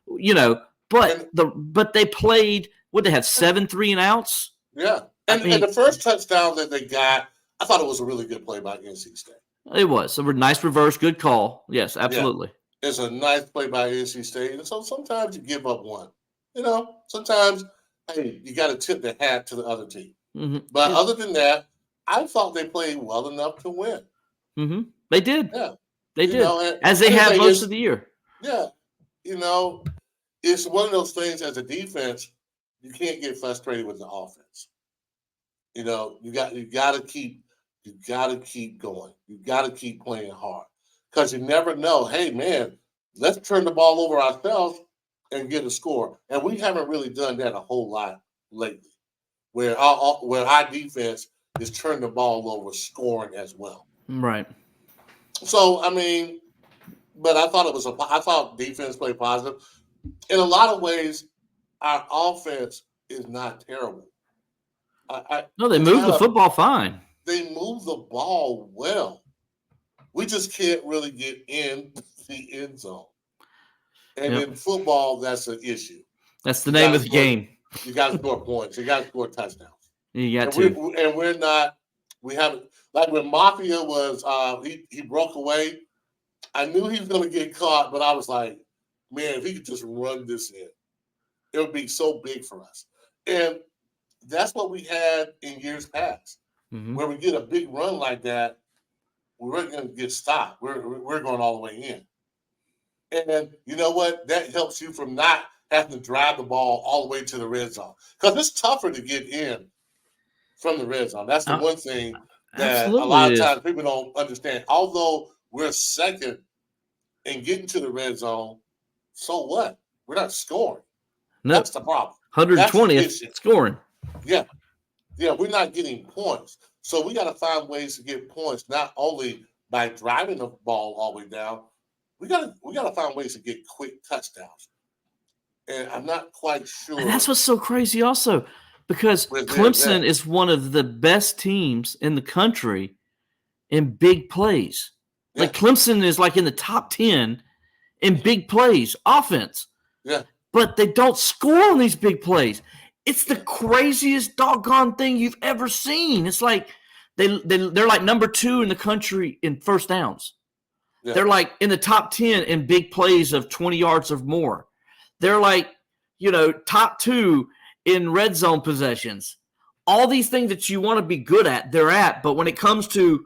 But they played. What they had 7 3-and-outs. Yeah, and the first touchdown that they got, I thought it was a really good play by NC State. It was a nice reverse, good call. Yes, absolutely. Yeah. It's a nice play by NC State, and so sometimes you give up one. Sometimes you got to tip the hat to the other team. Mm-hmm. But other than that, I thought they played well enough to win. Mm-hmm. They did. Yeah, they did, as they have most of the year. Yeah, it's one of those things as a defense. You can't get frustrated with the offense. You got to keep going. You got to keep playing hard because you never know. Hey, man, let's turn the ball over ourselves and get a score. And we haven't really done that a whole lot lately, where our defense is turning the ball over, scoring as well. Right. So but I thought defense played positive. In a lot of ways, our offense is not terrible. No, they moved the football fine. They move the ball well. We just can't really get in the end zone. And in football, that's an issue. That's the name of the game. You got to score points. You got to score touchdowns. You got to. And we're not. We haven't. Like when Mafia was, he broke away. I knew he was going to get caught, but I was like, man, if he could just run this in, it would be so big for us. And that's what we had in years past. Mm-hmm. Where we get a big run like that, we're going to get stopped. We're going all the way in. And you know what? That helps you from not having to drive the ball all the way to the red zone. Because it's tougher to get in from the red zone. That's the one thing that a lot of times people don't understand. Although we're second in getting to the red zone, so what? We're not scoring. No. That's the problem. 120th scoring. Yeah. Yeah, we're not getting points. So we got to find ways to get points, not only by driving the ball all the way down. We got to find ways to get quick touchdowns. And I'm not quite sure. And that's what's so crazy also, because Clemson is one of the best teams in the country in big plays. Yeah. Like Clemson is like in the top 10 in big plays, offense. Yeah. But they don't score on these big plays. It's the craziest doggone thing you've ever seen. It's like they're like number 2 in the country in first downs. Yeah. They're like in the top 10 in big plays of 20 yards or more. They're like, top 2 in red zone possessions. All these things that you want to be good at, they're at. But when it comes to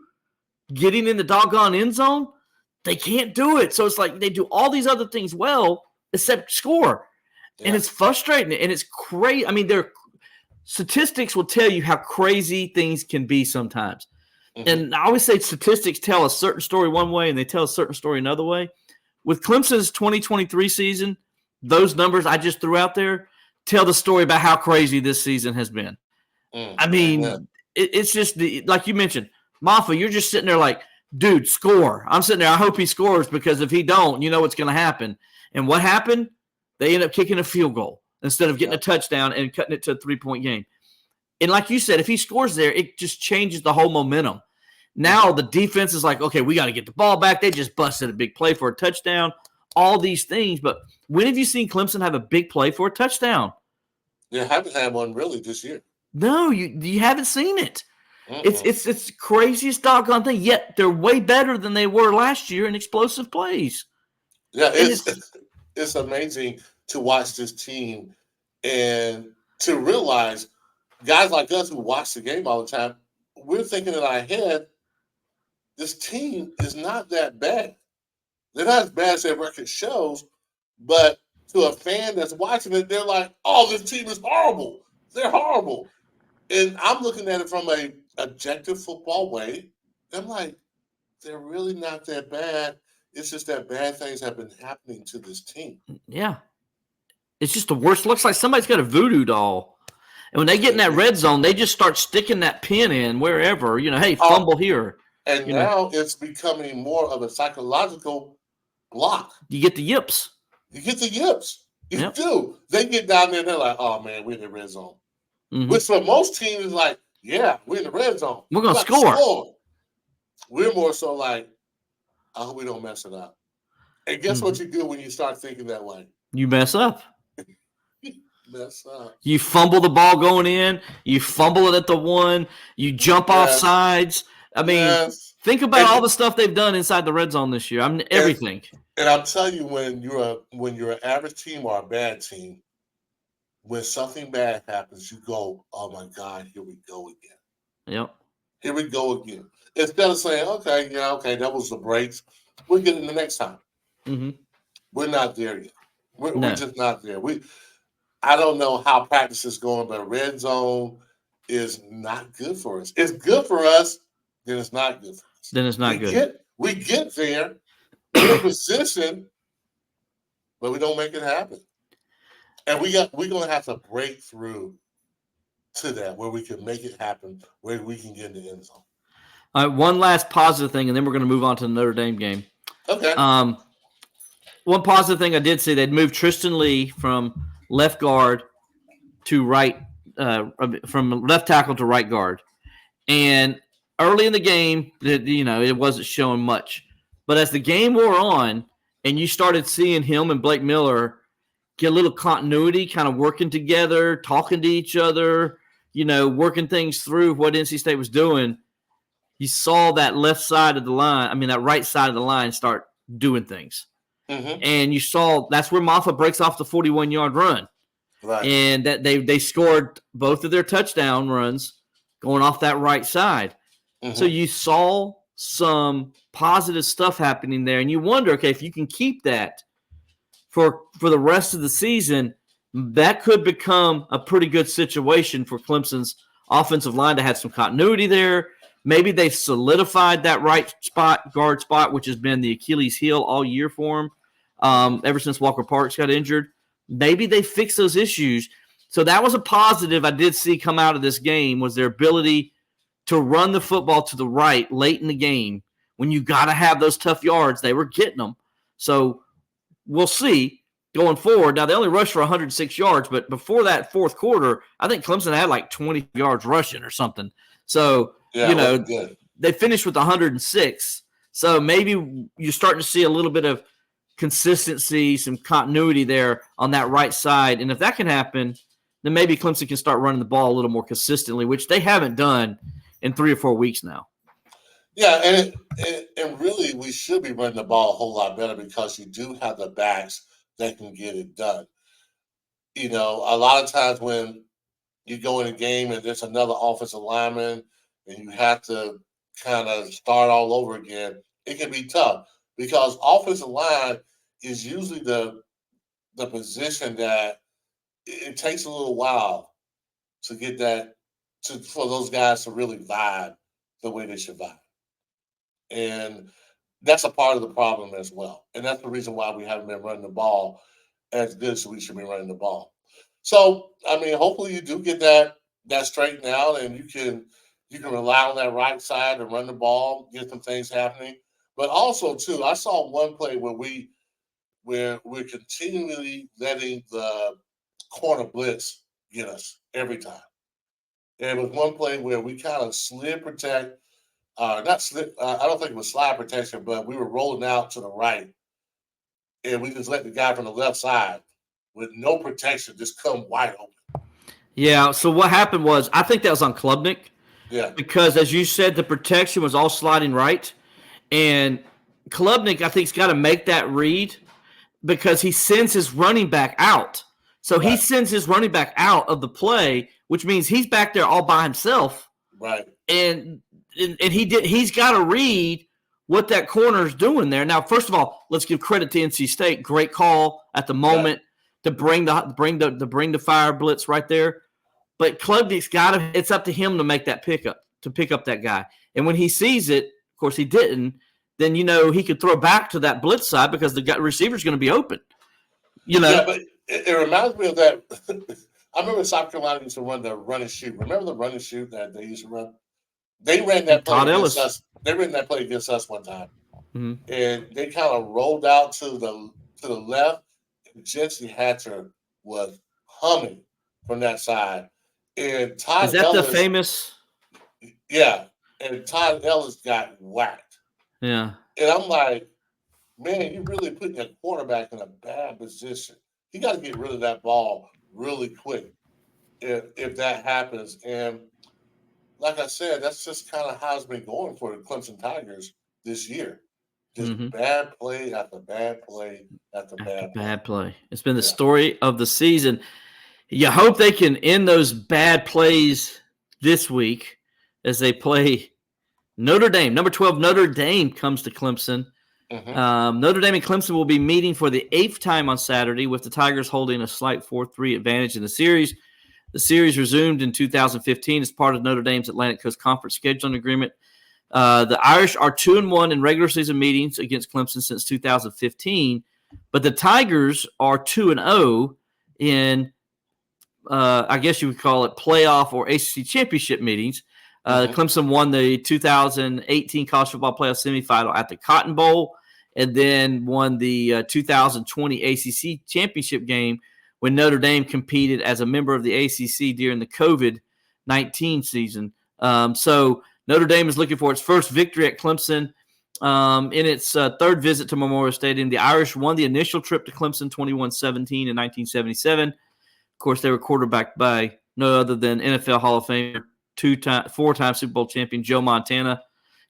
getting in the doggone end zone, they can't do it. So it's like they do all these other things well except score. Yeah. And it's frustrating, and it's crazy. I mean, their statistics will tell you how crazy things can be sometimes. Mm-hmm. And I always say statistics tell a certain story one way, and they tell a certain story another way. With Clemson's 2023 season, those numbers I just threw out there tell the story about how crazy this season has been. I mean, it's just like you mentioned, Mafia, you're just sitting there like, dude, score. I'm sitting there, I hope he scores, because if he don't, you know what's going to happen. And what happened? They end up kicking a field goal instead of getting a touchdown and cutting it to a 3-point game. And like you said, if he scores there, it just changes the whole momentum. Now the defense is like, okay, we got to get the ball back. They just busted a big play for a touchdown, all these things. But when have you seen Clemson have a big play for a touchdown? You haven't had one really this year. No, you haven't seen it. It's the craziest doggone thing. Yet they're way better than they were last year in explosive plays. Yeah, it's amazing to watch this team and to realize guys like us who watch the game all the time, we're thinking in our head, this team is not that bad. They're not as bad as their record shows, but to a fan that's watching it, they're like, oh, this team is horrible. They're horrible. And I'm looking at it from a objective football way. I'm like, they're really not that bad. It's just that bad things have been happening to this team. Yeah. It's just the worst. Looks like somebody's got a voodoo doll. And when they get in that red zone, they just start sticking that pin in wherever, hey, fumble here. And now it's becoming more of a psychological block. You get the yips. You do. They get down there and they're like, oh, man, we're in the red zone. Mm-hmm. Which for most teams is like, yeah, we're in the red zone. We're going to score. We're more so like, I hope we don't mess it up. And guess what you do when you start thinking that way? You mess up. Mess up. You fumble the ball going in. You fumble it at the one. You jump off sides. I mean, think about all the stuff they've done inside the red zone this year. I mean, everything. And I'll tell you, when you're an average team or a bad team, when something bad happens, you go, "Oh my God, here we go again." Yep. Here we go again. Instead of saying, "Okay, yeah, okay, that was the breaks. We'll get it the next time." Mm-hmm. We're not there yet. We're just not there. I don't know how practice is going, but red zone is not good for us. It's good for us, then it's not good for us. Then it's not good. We get there, we're in position, but we don't make it happen. And we're gonna have to break through to that where we can make it happen, where we can get in the end zone. All right, one last positive thing, and then we're going to move on to the Notre Dame game. Okay. One positive thing I did see, they'd moved Tristan Lee from left guard to right, from left tackle to right guard. And early in the game, it wasn't showing much. But as the game wore on and you started seeing him and Blake Miller get a little continuity, kind of working together, talking to each other, working things through what NC State was doing, you saw that left side of the line, that right side of the line start doing things. Mm-hmm. And you saw that's where Maffa breaks off the 41-yard run. Right. And that they scored both of their touchdown runs going off that right side. Mm-hmm. So you saw some positive stuff happening there. And you wonder, okay, if you can keep that for the rest of the season, that could become a pretty good situation for Clemson's offensive line to have some continuity there. Maybe they've solidified that right guard spot, which has been the Achilles heel all year for them, ever since Walker Parks got injured. Maybe they fixed those issues. So that was a positive I did see come out of this game, was their ability to run the football to the right late in the game. When you got to have those tough yards, they were getting them. So we'll see going forward. Now, they only rushed for 106 yards, but before that fourth quarter, I think Clemson had like 20 yards rushing or something. So, they finished with 106. So maybe you're starting to see a little bit of consistency, some continuity there on that right side. And if that can happen, then maybe Clemson can start running the ball a little more consistently, which they haven't done in 3 or 4 weeks now. Yeah, and really we should be running the ball a whole lot better because you do have the backs that can get it done. A lot of times when you go in a game and there's another offensive lineman and you have to kind of start all over again, it can be tough because offensive line is usually the position that it takes a little while to get that for those guys to really vibe the way they should vibe. And that's a part of the problem as well. And that's the reason why we haven't been running the ball as good as we should be running the ball. So, hopefully you do get that straightened out and you can rely on that right side to run the ball, get some things happening. But also, too, I saw one play where we're continually letting the corner blitz get us every time. And it was one play where we kind of slid protect, not slid, I don't think it was slide protection, but we were rolling out to the right. And we just let the guy from the left side with no protection just come wide open. Yeah, so what happened was, I think that was on Klubnik. Yeah. Because, as you said, the protection was all sliding right. And Klubnik, I think, has got to make that read because he sends his running back out. So he sends his running back out of the play, which means he's back there all by himself. Right. And he's got to read what that corner is doing there. Now, first of all, let's give credit to NC State. Great call at the moment to bring the fire blitz right there. But Klubnik's it's up to him to make that pickup, to pick up that guy. And when he sees it, of course he didn't, then he could throw back to that blitz side because the receiver's going to be open. Yeah, but it reminds me of that. I remember South Carolina used to run the run and shoot. Remember the run and shoot that they used to run? They ran that play against us. They ran that play against us one time. Mm-hmm. And they kind of rolled out to the left. And Jency Hatcher was humming from that side. And Todd Is that Ellis, the famous? Yeah. and Todd Ellis got whacked. Yeah. And I'm like, man, you really putting that quarterback in a bad position. He got to get rid of that ball really quick if that happens. And like I said, that's just kind of how it's been going for the Clemson Tigers this year. Just Mm-hmm. bad play after bad play after bad play. It's been the Yeah. story of the season. You hope they can end those bad plays this week as they play Notre Dame. Number 12, Notre Dame comes to Clemson. Mm-hmm. Notre Dame and Clemson will be meeting for the 8th time on Saturday, with the Tigers holding a slight 4-3 advantage in the series. The series resumed in 2015 as part of Notre Dame's Atlantic Coast Conference scheduling agreement. The Irish are 2-1 in regular season meetings against Clemson since 2015, but the Tigers are 2-0 in, I guess you would call it, playoff or ACC championship meetings. Clemson won the 2018 college football playoff semifinal at the Cotton Bowl, and then won the 2020 ACC championship game when Notre Dame competed as a member of the ACC during the COVID-19 season. So Notre Dame is looking for its first victory at Clemson in its third visit to Memorial Stadium. The Irish won the initial trip to Clemson 21-17 in 1977. Of course, they were quarterbacked by no other than NFL Hall of Famer, four-time Super Bowl champion Joe Montana,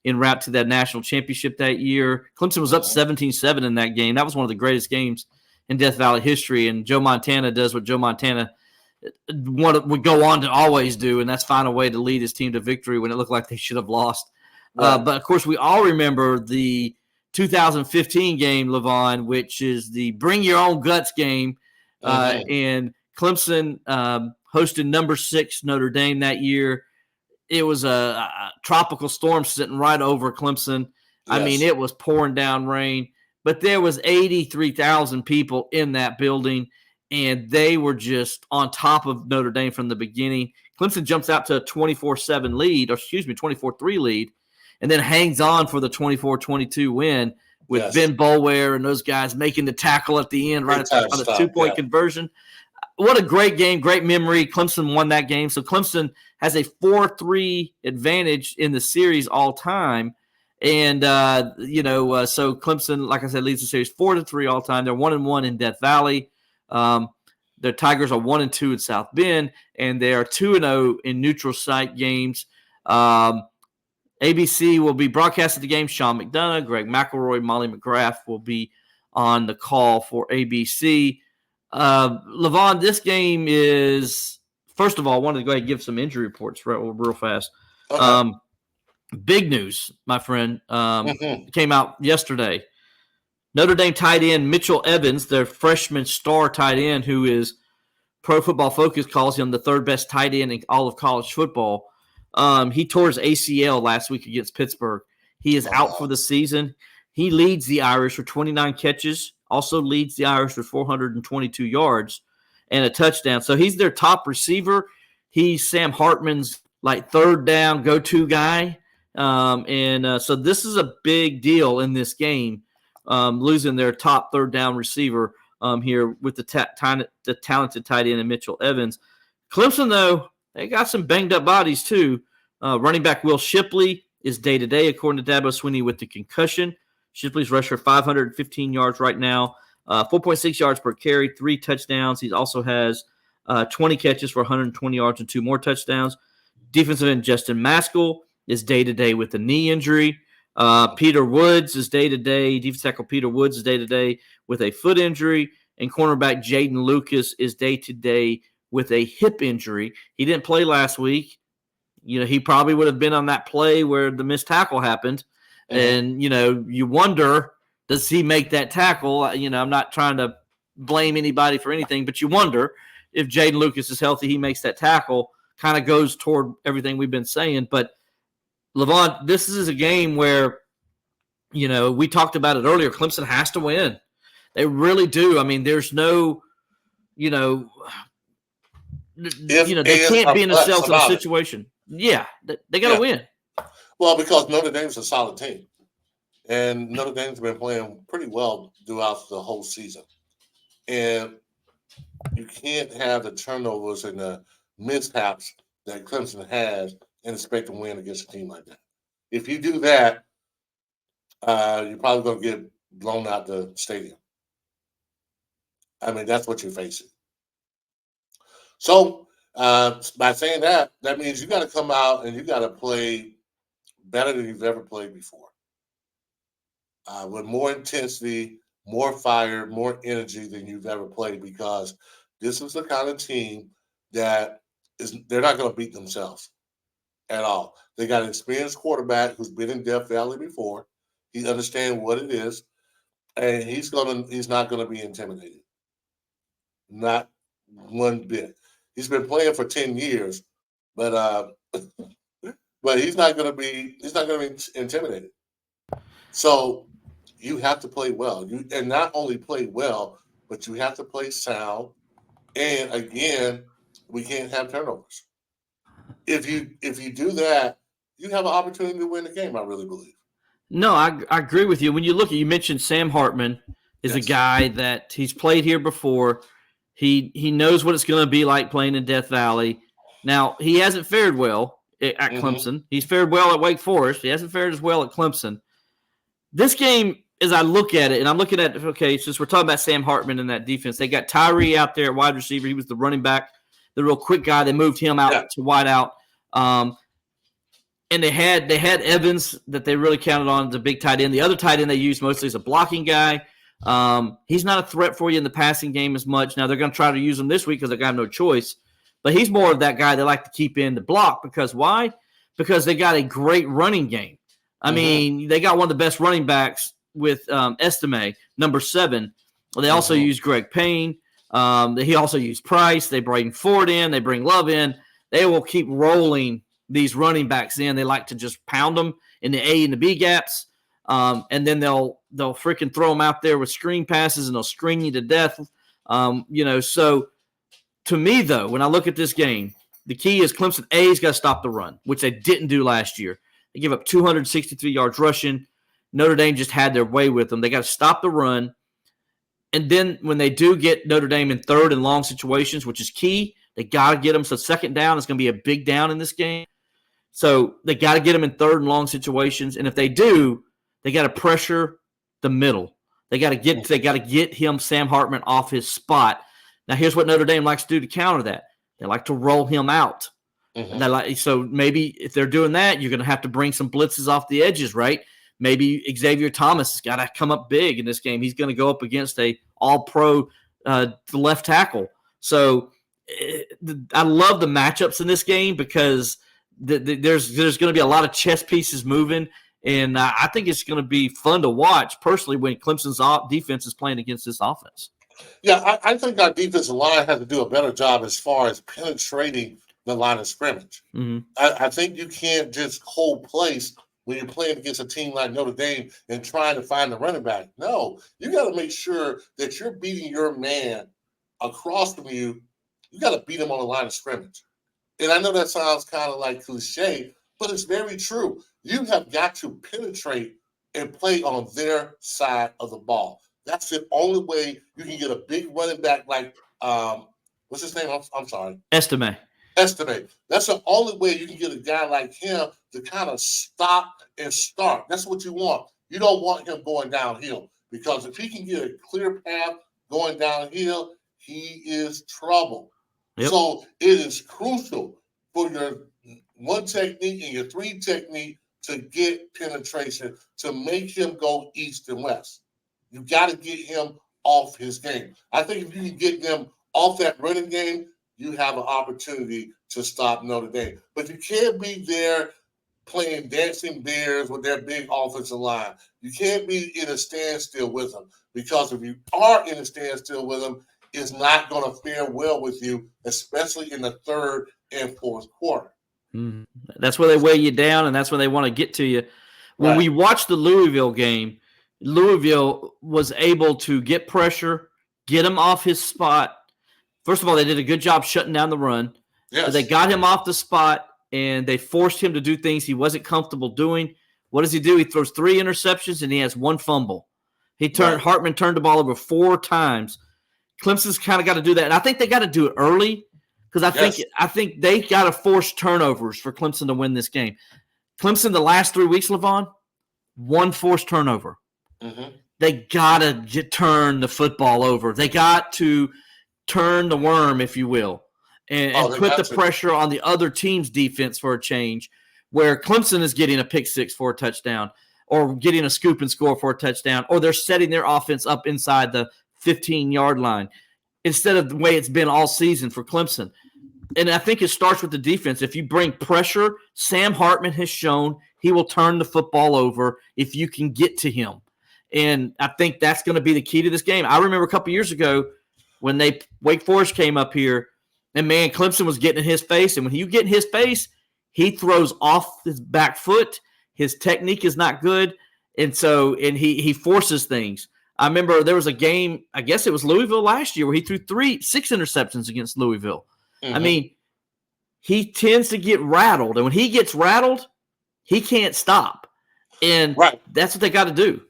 en route to that national championship that year. Clemson was up 17-7 in that game. That was one of the greatest games in Death Valley history, and Joe Montana does what Joe Montana would go on to always do, and that's find a way to lead his team to victory when it looked like they should have lost. Right. But, of course, we all remember the 2015 game, Levon, which is the bring your own guts game, and Clemson hosted number 6 Notre Dame that year. It was a tropical storm sitting right over Clemson. Yes. I mean, it was pouring down rain, but there was 83,000 people in that building, and they were just on top of Notre Dame from the beginning. Clemson jumps out to a 24-7 lead, or 24-3 lead, and then hangs on for the 24-22 win with Ben Boulware and those guys making the tackle at the end right on the 2-point conversion. What a great game, great memory. Clemson won that game. So Clemson has a 4-3 advantage in the series all time. And, so Clemson, like I said, leads the series 4-3 all time. They're 1-1 in Death Valley. The Tigers are 1-2 in South Bend, and they are 2-0 in neutral site games. ABC will be broadcasting the game. Sean McDonough, Greg McElroy, Molly McGrath will be on the call for ABC. Levon, this game is, first of all, I wanted to go ahead and give some injury reports real fast. Okay. Big news, my friend, came out yesterday. Notre Dame tight end Mitchell Evans, their freshman star tight end, who is Pro Football Focus calls him the third best tight end in all of college football. He tore his ACL last week against Pittsburgh. He is out for the season. He leads the Irish with 29 catches, also leads the Irish with 422 yards and a touchdown. So he's their top receiver. He's Sam Hartman's third down go-to guy. So this is a big deal in this game, losing their top third down receiver here with the talented tight end in Mitchell Evans. Clemson, though, they got some banged-up bodies, too. Running back Will Shipley is day-to-day, according to Dabo Swinney, with the concussion. Shipley's rushed for 515 yards right now, 4.6 yards per carry, 3 touchdowns. He also has 20 catches for 120 yards and 2 more touchdowns. Defensive end Justin Maskell is day-to-day with a knee injury. Peter Woods is day-to-day. Defensive tackle Peter Woods is day-to-day with a foot injury. And cornerback Jaden Lucas is day-to-day with a hip injury. He didn't play last week. He probably would have been on that play where the missed tackle happened. And, you wonder, does he make that tackle? I'm not trying to blame anybody for anything, but you wonder if Jaden Lucas is healthy, he makes that tackle, kind of goes toward everything we've been saying. But, Levon, this is a game where, we talked about it earlier. Clemson has to win. They really do. I mean, there's no, they can't be in a self-help situation. Yeah, they got to win. Well, because Notre Dame's a solid team. And Notre Dame's been playing pretty well throughout the whole season. And you can't have the turnovers and the mishaps that Clemson has and expect to win against a team like that. If you do that, you're probably going to get blown out the stadium. I mean, that's what you're facing. So, by saying that, that means you got to come out and you got to play better than you've ever played before, with more intensity, more fire, more energy than you've ever played, because this is the kind of team that they're not going to beat themselves at all. They got an experienced quarterback who's been in Death Valley before. He understands what it is, and he's not gonna be intimidated. Not one bit. He's been playing for 10 years, but but he's not gonna be intimidated. So you have to play well. And not only play well, but you have to play sound. And again, we can't have turnovers. If you do that, you have an opportunity to win the game, I really Bleav. No, I agree with you. When you mentioned Sam Hartman is a guy that he's played here before. He knows what it's going to be like playing in Death Valley. Now, he hasn't fared well at Clemson. He's fared well at Wake Forest. He hasn't fared as well at Clemson. This game, as I look at it, and I'm looking at, okay, since we're talking about Sam Hartman and that defense, they got Tyree out there at wide receiver. He was the running back, the real quick guy. They moved him out to wide out. And they had Evans that they really counted on as a big tight end. The other tight end they used mostly is a blocking guy. He's not a threat for you in the passing game as much. Now, they're going to try to use him this week because they got no choice. But he's more of that guy they like to keep in the block. Because why? Because they got a great running game. I mean, they got one of the best running backs with Estime, number 7. Well, they also use Greg Payne. He also used Price. They bring Ford in. They bring Love in. They will keep rolling these running backs in. They like to just pound them in the A and the B gaps. And then they'll freaking throw them out there with screen passes, and they'll screen you to death. So to me, though, when I look at this game, the key is Clemson A's got to stop the run, which they didn't do last year. They give up 263 yards rushing. Notre Dame just had their way with them. They got to stop the run. And then when they do get Notre Dame in third and long situations, which is key, they got to get them. So second down is going to be a big down in this game. So they got to get him in third and long situations, and if they do, they got to pressure the middle. They got to get him, Sam Hartman, off his spot. Now, here's what Notre Dame likes to do to counter that. They like to roll him out. And so maybe if they're doing that, you're going to have to bring some blitzes off the edges, right? Maybe Xavier Thomas has got to come up big in this game. He's going to go up against a all-pro left tackle. So I love the matchups in this game because there's going to be a lot of chess pieces moving, and I think it's going to be fun to watch, personally, when Clemson's defense is playing against this offense. Yeah, I think our defensive line has to do a better job as far as penetrating the line of scrimmage. I think you can't just hold place when you're playing against a team like Notre Dame and trying to find the running back. No, you got to make sure that you're beating your man across from you. You got to beat him on the line of scrimmage. And I know that sounds kind of like cliche, but it's very true. You have got to penetrate and play on their side of the ball. That's the only way you can get a big running back like, what's his name? I'm sorry. Estime. That's the only way you can get a guy like him to kind of stop and start. That's what you want. You don't want him going downhill, because if he can get a clear path going downhill, he is trouble. Yep. So it is crucial for your 1 technique and your 3 technique to get penetration, to make him go east and west. You got to get him off his game. I think if you can get them off that running game, you have an opportunity to stop Notre Dame. But you can't be there playing dancing bears with their big offensive line. You can't be in a standstill with them, because if you are in a standstill with them, it's not going to fare well with you, especially in the third and fourth quarter. That's where they weigh you down, and that's where they want to get to you. When we watched the Louisville game, Louisville was able to get pressure, get him off his spot. First of all, they did a good job shutting down the run. Yes. They got him off the spot, and they forced him to do things he wasn't comfortable doing. What does he do? He throws 3 interceptions, and he has 1 fumble. Hartman turned the ball over 4 times. Clemson's kind of got to do that, and I think they got to do it early, because I think they got to force turnovers for Clemson to win this game. Clemson the last 3 weeks, Levon, 1 forced turnover. Mm-hmm. They got to turn the football over. They got to turn the worm, if you will, and put the pressure on the other team's defense for a change, where Clemson is getting a pick six for a touchdown or getting a scoop and score for a touchdown, or they're setting their offense up inside the 15-yard line instead of the way it's been all season for Clemson. And I think it starts with the defense. If you bring pressure, Sam Hartman has shown he will turn the football over if you can get to him. And I think that's going to be the key to this game. I remember a couple years ago when Wake Forest came up here, and, man, Clemson was getting in his face. And when you get in his face, he throws off his back foot. His technique is not good. And he forces things. I remember there was a game, I guess it was Louisville last year, where he threw 6 interceptions against Louisville. Mm-hmm. I mean, he tends to get rattled. And when he gets rattled, he can't stop. And that's what they got to do.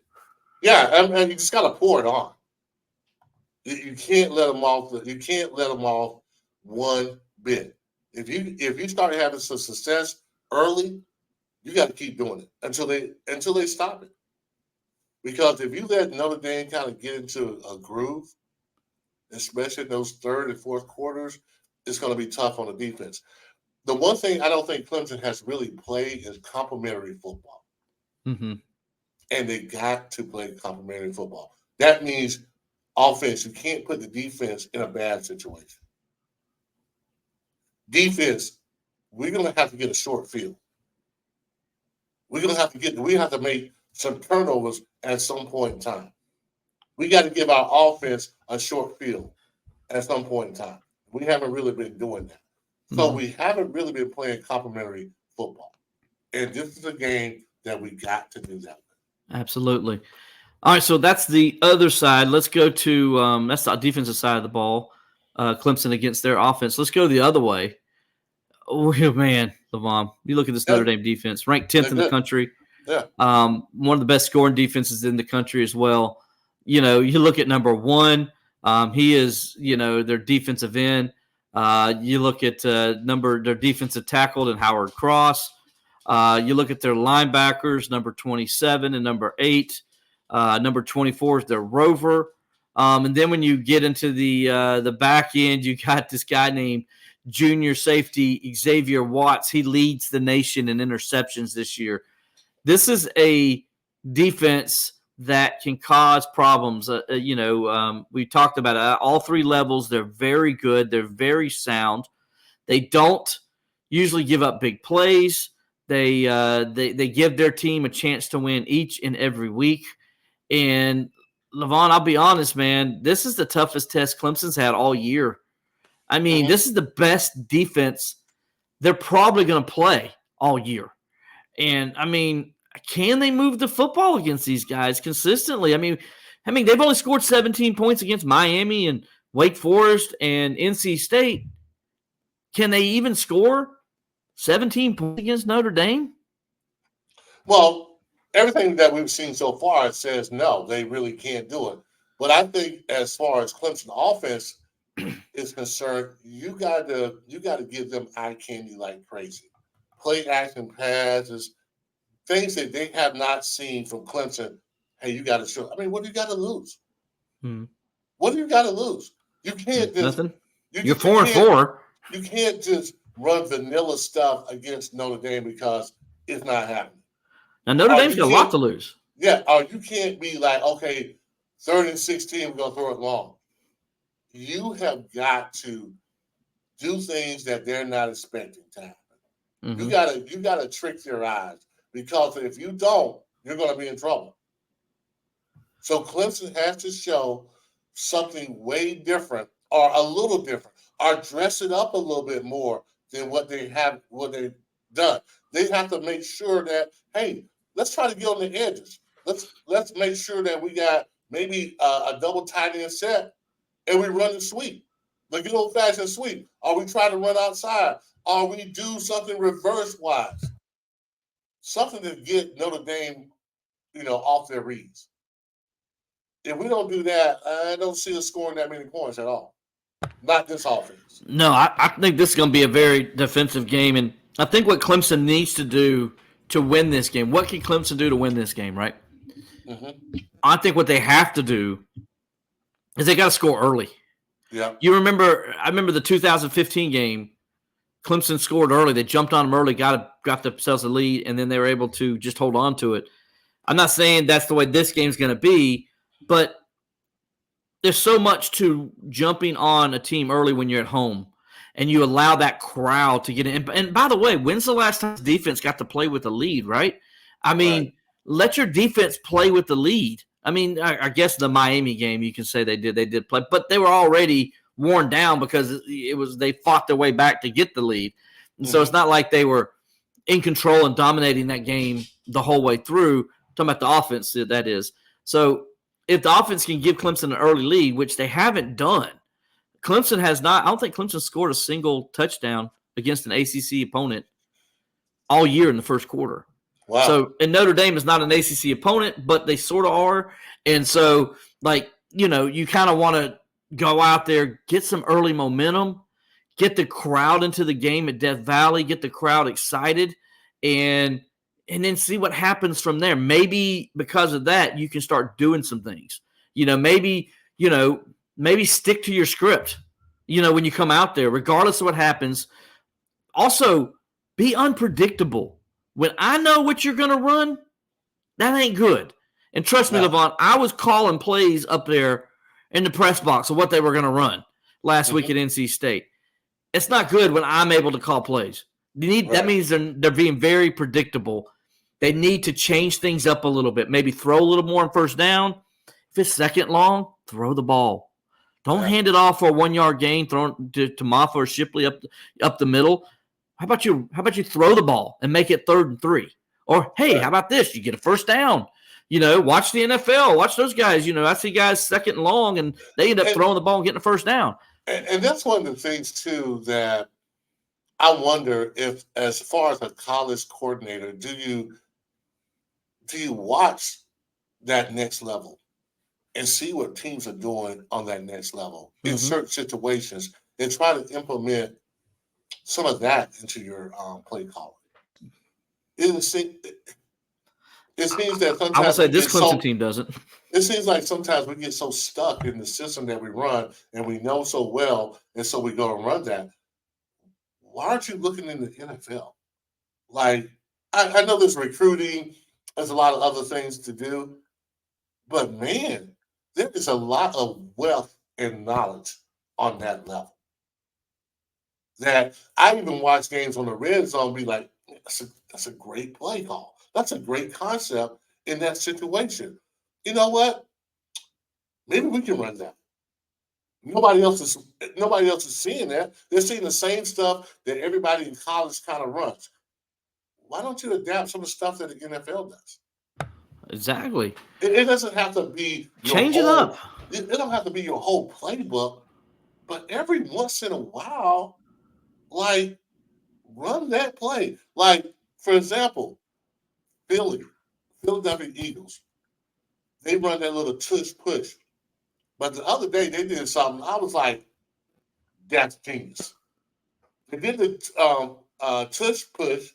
Yeah, and you just got to pour it on. You can't let them off. You can't let them off one bit. If you start having some success early, you got to keep doing it until they stop it. Because if you let Notre Dame kind of get into a groove, especially in those third and fourth quarters, it's going to be tough on the defense. The one thing I don't think Clemson has really played is complementary football. Mm-hmm. And they got to play complementary football. That means offense. You can't put the defense in a bad situation. Defense, we're going to have to get a short field. We have to make some turnovers at some point in time. We got to give our offense a short field at some point in time. We haven't really been doing that. So we haven't really been playing complementary football. And this is a game that we got to do that. Absolutely. All right, so that's the other side. Let's go to that's the defensive side of the ball. Clemson against their offense. Let's go the other way. Oh, man, Levon, you look at this Notre Dame defense, ranked 10th in the country. Yeah. One of the best scoring defenses in the country as well. You know, you look at number 1. He is, their defensive end. You look at their defensive tackle and Howard Cross. You look at their linebackers, number 27 and number 8. Number 24 is their rover. And then when you get into the back end, you got this guy named junior safety Xavier Watts. He leads the nation in interceptions this year. This is a defense that can cause problems. We talked about it. All 3 levels, they're very good. They're very sound. They don't usually give up big plays. They give their team a chance to win each and every week. And, Levon, I'll be honest, man, this is the toughest test Clemson's had all year. I mean, this is the best defense they're probably going to play all year. And, I mean, can they move the football against these guys consistently? I mean, they've only scored 17 points against Miami and Wake Forest and NC State. Can they even score 17 points against Notre Dame? Well, everything that we've seen so far says no, they really can't do it. But I think as far as Clemson offense is concerned, you got to give them eye candy like crazy. Play action passes, things that they have not seen from Clemson. Hey, you got to show. I mean, what do you got to lose? What do you got to lose? You can't just nothing. You're 4-4. You can't just run vanilla stuff against Notre Dame because it's not happening. Now Notre Dame's got a lot to lose. Yeah, or you can't be like, okay, 3rd and 16, we're gonna throw it long. You have got to do things that they're not expecting to happen. You gotta trick their eyes, because if you don't, you're gonna be in trouble. So Clemson has to show something way different, or a little different, or dress it up a little bit more than what they've done. They have to make sure that, hey, let's try to get on the edges. Let's make sure that we got maybe a double tight end set, and we run the sweep, the good old fashioned sweep. Or we try to run outside, or we do something reverse wise, something to get Notre Dame, off their reads. If we don't do that, I don't see us scoring that many points at all. Not this offense. No, I think this is going to be a very defensive game, and I think what Clemson needs to do to win this game. What can Clemson do to win this game, right? Mm-hmm. I think what they have to do is they got to score early. Yeah. I remember the 2015 game. Clemson scored early. They jumped on them early, got themselves a lead, and then they were able to just hold on to it. I'm not saying that's the way this game's going to be, but there's so much to jumping on a team early when you're at home, and you allow that crowd to get in. And by the way, when's the last time defense got to play with the lead, right? I mean, let your defense play with the lead. I mean, I guess the Miami game, you can say they did play, but they were already worn down because they fought their way back to get the lead. And so it's not like they were in control and dominating that game the whole way through. I'm talking about the offense, that is. So if the offense can give Clemson an early lead, which they haven't done, Clemson has not. I don't think Clemson scored a single touchdown against an ACC opponent all year in the first quarter. Wow. So, and Notre Dame is not an ACC opponent, but they sort of are. And so, you kind of want to go out there, get some early momentum, get the crowd into the game at Death Valley, get the crowd excited, and then see what happens from there. Maybe because of that, you can start doing some things. Maybe stick to your script, when you come out there, regardless of what happens. Also, be unpredictable. When I know what you're going to run, that ain't good. And trust me, Levon, I was calling plays up there in the press box of what they were going to run last week at NC State. It's not good when I'm able to call plays. That means they're being very predictable. They need to change things up a little bit. Maybe throw a little more on first down. If it's second long, throw the ball. Don't hand it off for a 1-yard gain, thrown to Maffa or Shipley up the middle. How about you throw the ball and make it 3rd and 3? Or, hey, how about this? You get a first down. Watch the NFL. Watch those guys. I see guys second and long, and they end up throwing the ball and getting a first down. And that's one of the things, too, that I wonder if, as far as a college coordinator, do you watch that next level and see what teams are doing on that next level in certain situations and try to implement some of that into your play calling? It seems that sometimes I would say this Clemson team doesn't. It seems like sometimes we get so stuck in the system that we run and we know so well, and so we go and run that. Why aren't you looking in the NFL? Like, I know there's recruiting, there's a lot of other things to do, but man, there is a lot of wealth and knowledge on that level. That I even watch games on the red zone, be like, that's a great play call. That's a great concept in that situation. You know what? Maybe we can run that. Nobody else is seeing that. They're seeing the same stuff that everybody in college kind of runs. Why don't you adapt some of the stuff that the NFL does? Exactly. It doesn't have to be change it up. It don't have to be your whole playbook, but every once in a while, like, run that play. Like, for example, Philadelphia Eagles. They run that little tush push. But the other day they did something. I was like, that's genius. They did the tush push,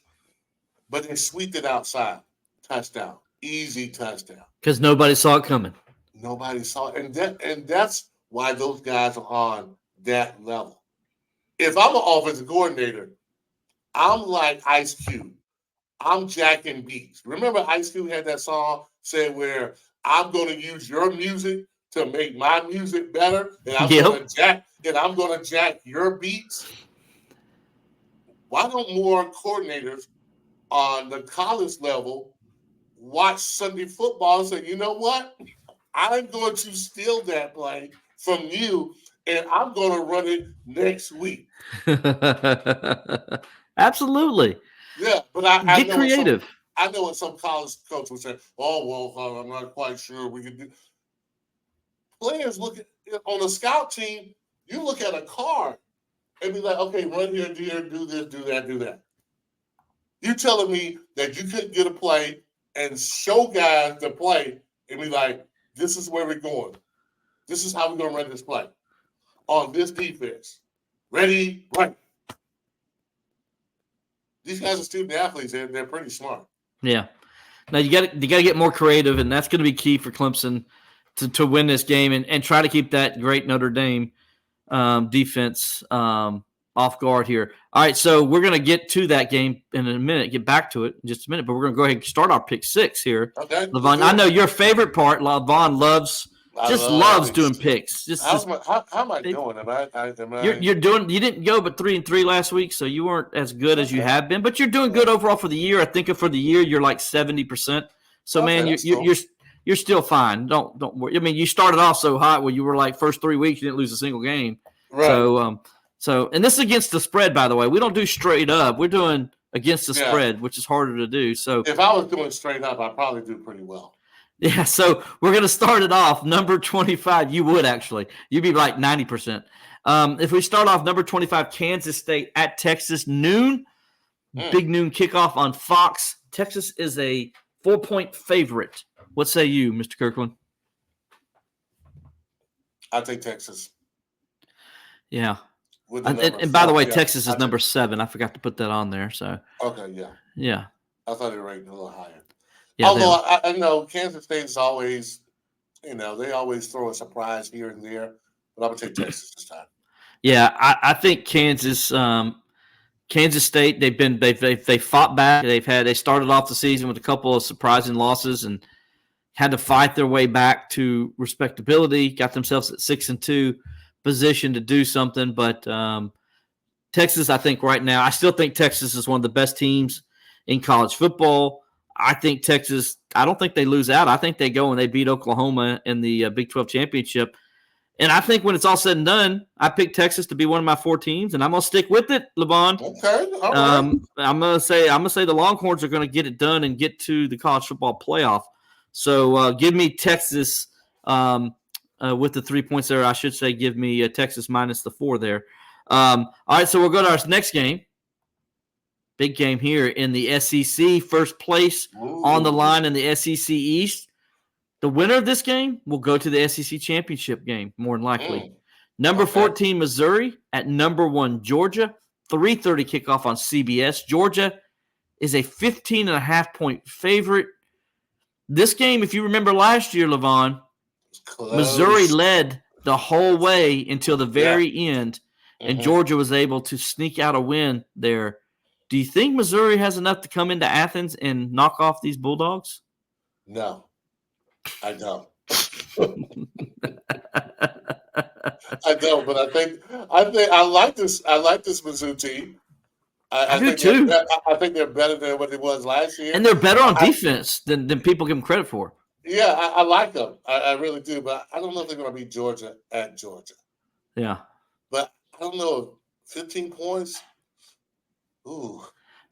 but they sweeped it outside. Touchdown. Easy touchdown. Because nobody saw it coming. Nobody saw it. And that's why those guys are on that level. If I'm an offensive coordinator, I'm like Ice Cube. I'm jacking beats. Remember Ice Cube had that song said where I'm going to use your music to make my music better, and I'm going to jack your beats. Why don't more coordinators on the college level watch Sunday football and say, you know what? I'm going to steal that play from you, and I'm going to run it next week. Absolutely. Yeah, but I get know creative. I know what some college coach would say, oh, well, I'm not quite sure we can do. Players look at, on a scout team, you look at a card and be like, okay, run here, do this, do that, do that. You telling me that you couldn't get a play and show guys the play and be like, this is where we're going. This is how we're going to run this play on this defense. Ready, right. These guys are student athletes. They're pretty smart. Yeah. Now you got to get more creative, and that's going to be key for Clemson to win this game and try to keep that great Notre Dame defense off guard here. All right, so we're going to get to that game in a minute, get back to it in just a minute, but we're going to go ahead and start our pick six here. Okay. Levon, I know your favorite part, Levon loves doing picks. How am I doing? You're doing. You didn't go but 3-3 last week, so you weren't as good as you have been. But you're doing good overall for the year. I think for the year you're like 70%. So man, you're still fine. Don't worry. I mean, you started off so hot where you were like first 3 weeks you didn't lose a single game. Right. So and this is against the spread, by the way. We don't do straight up. We're doing against the spread, which is harder to do. So if I was doing straight up, I'd probably do pretty well. Yeah, so we're going to start it off. Number 25, you would actually. You'd be like 90%. If we start off number 25, Kansas State at Texas, noon. Big noon kickoff on Fox. Texas is a 4-point favorite. What say you, Mr. Kirkland? I take Texas. Yeah. And by the way, Texas is number 7. I forgot to put that on there. So okay, yeah. Yeah. I thought they were rated a little higher. Yeah, although I know Kansas State is always, they always throw a surprise here and there, but I'm gonna take Texas this time. Yeah, I think Kansas State. They fought back. They started off the season with a couple of surprising losses and had to fight their way back to respectability. Got themselves at 6-2 position to do something, but Texas, I think right now, I still think Texas is one of the best teams in college football. I think Texas, I don't think they lose out. I think they go and they beat Oklahoma in the Big 12 championship. And I think when it's all said and done, I picked Texas to be one of my 4 teams, and I'm going to stick with it, Levon. Okay, all right. I'm going to say the Longhorns are going to get it done and get to the college football playoff. So give me Texas with the 3 points there. I should say give me Texas minus the 4 there. All right, so we'll go to our next game. Big game here in the SEC. First place on the line in the SEC East. The winner of this game will go to the SEC championship game, more than likely. Number 14, Missouri at number 1, Georgia. 3:30 kickoff on CBS. Georgia is a 15.5-point favorite. This game, if you remember last year, Levon, Missouri led the whole way until the very end, and Georgia was able to sneak out a win there. Do you think Missouri has enough to come into Athens and knock off these Bulldogs? No, I don't. I don't, but I think I like this. I like this Mizzou team. I do too. I think they're better than what it was last year, and they're better on defense than people give them credit for. Yeah, I like them. I really do, but I don't know if they're going to beat Georgia at Georgia. Yeah, but I don't know. 15 points. Ooh.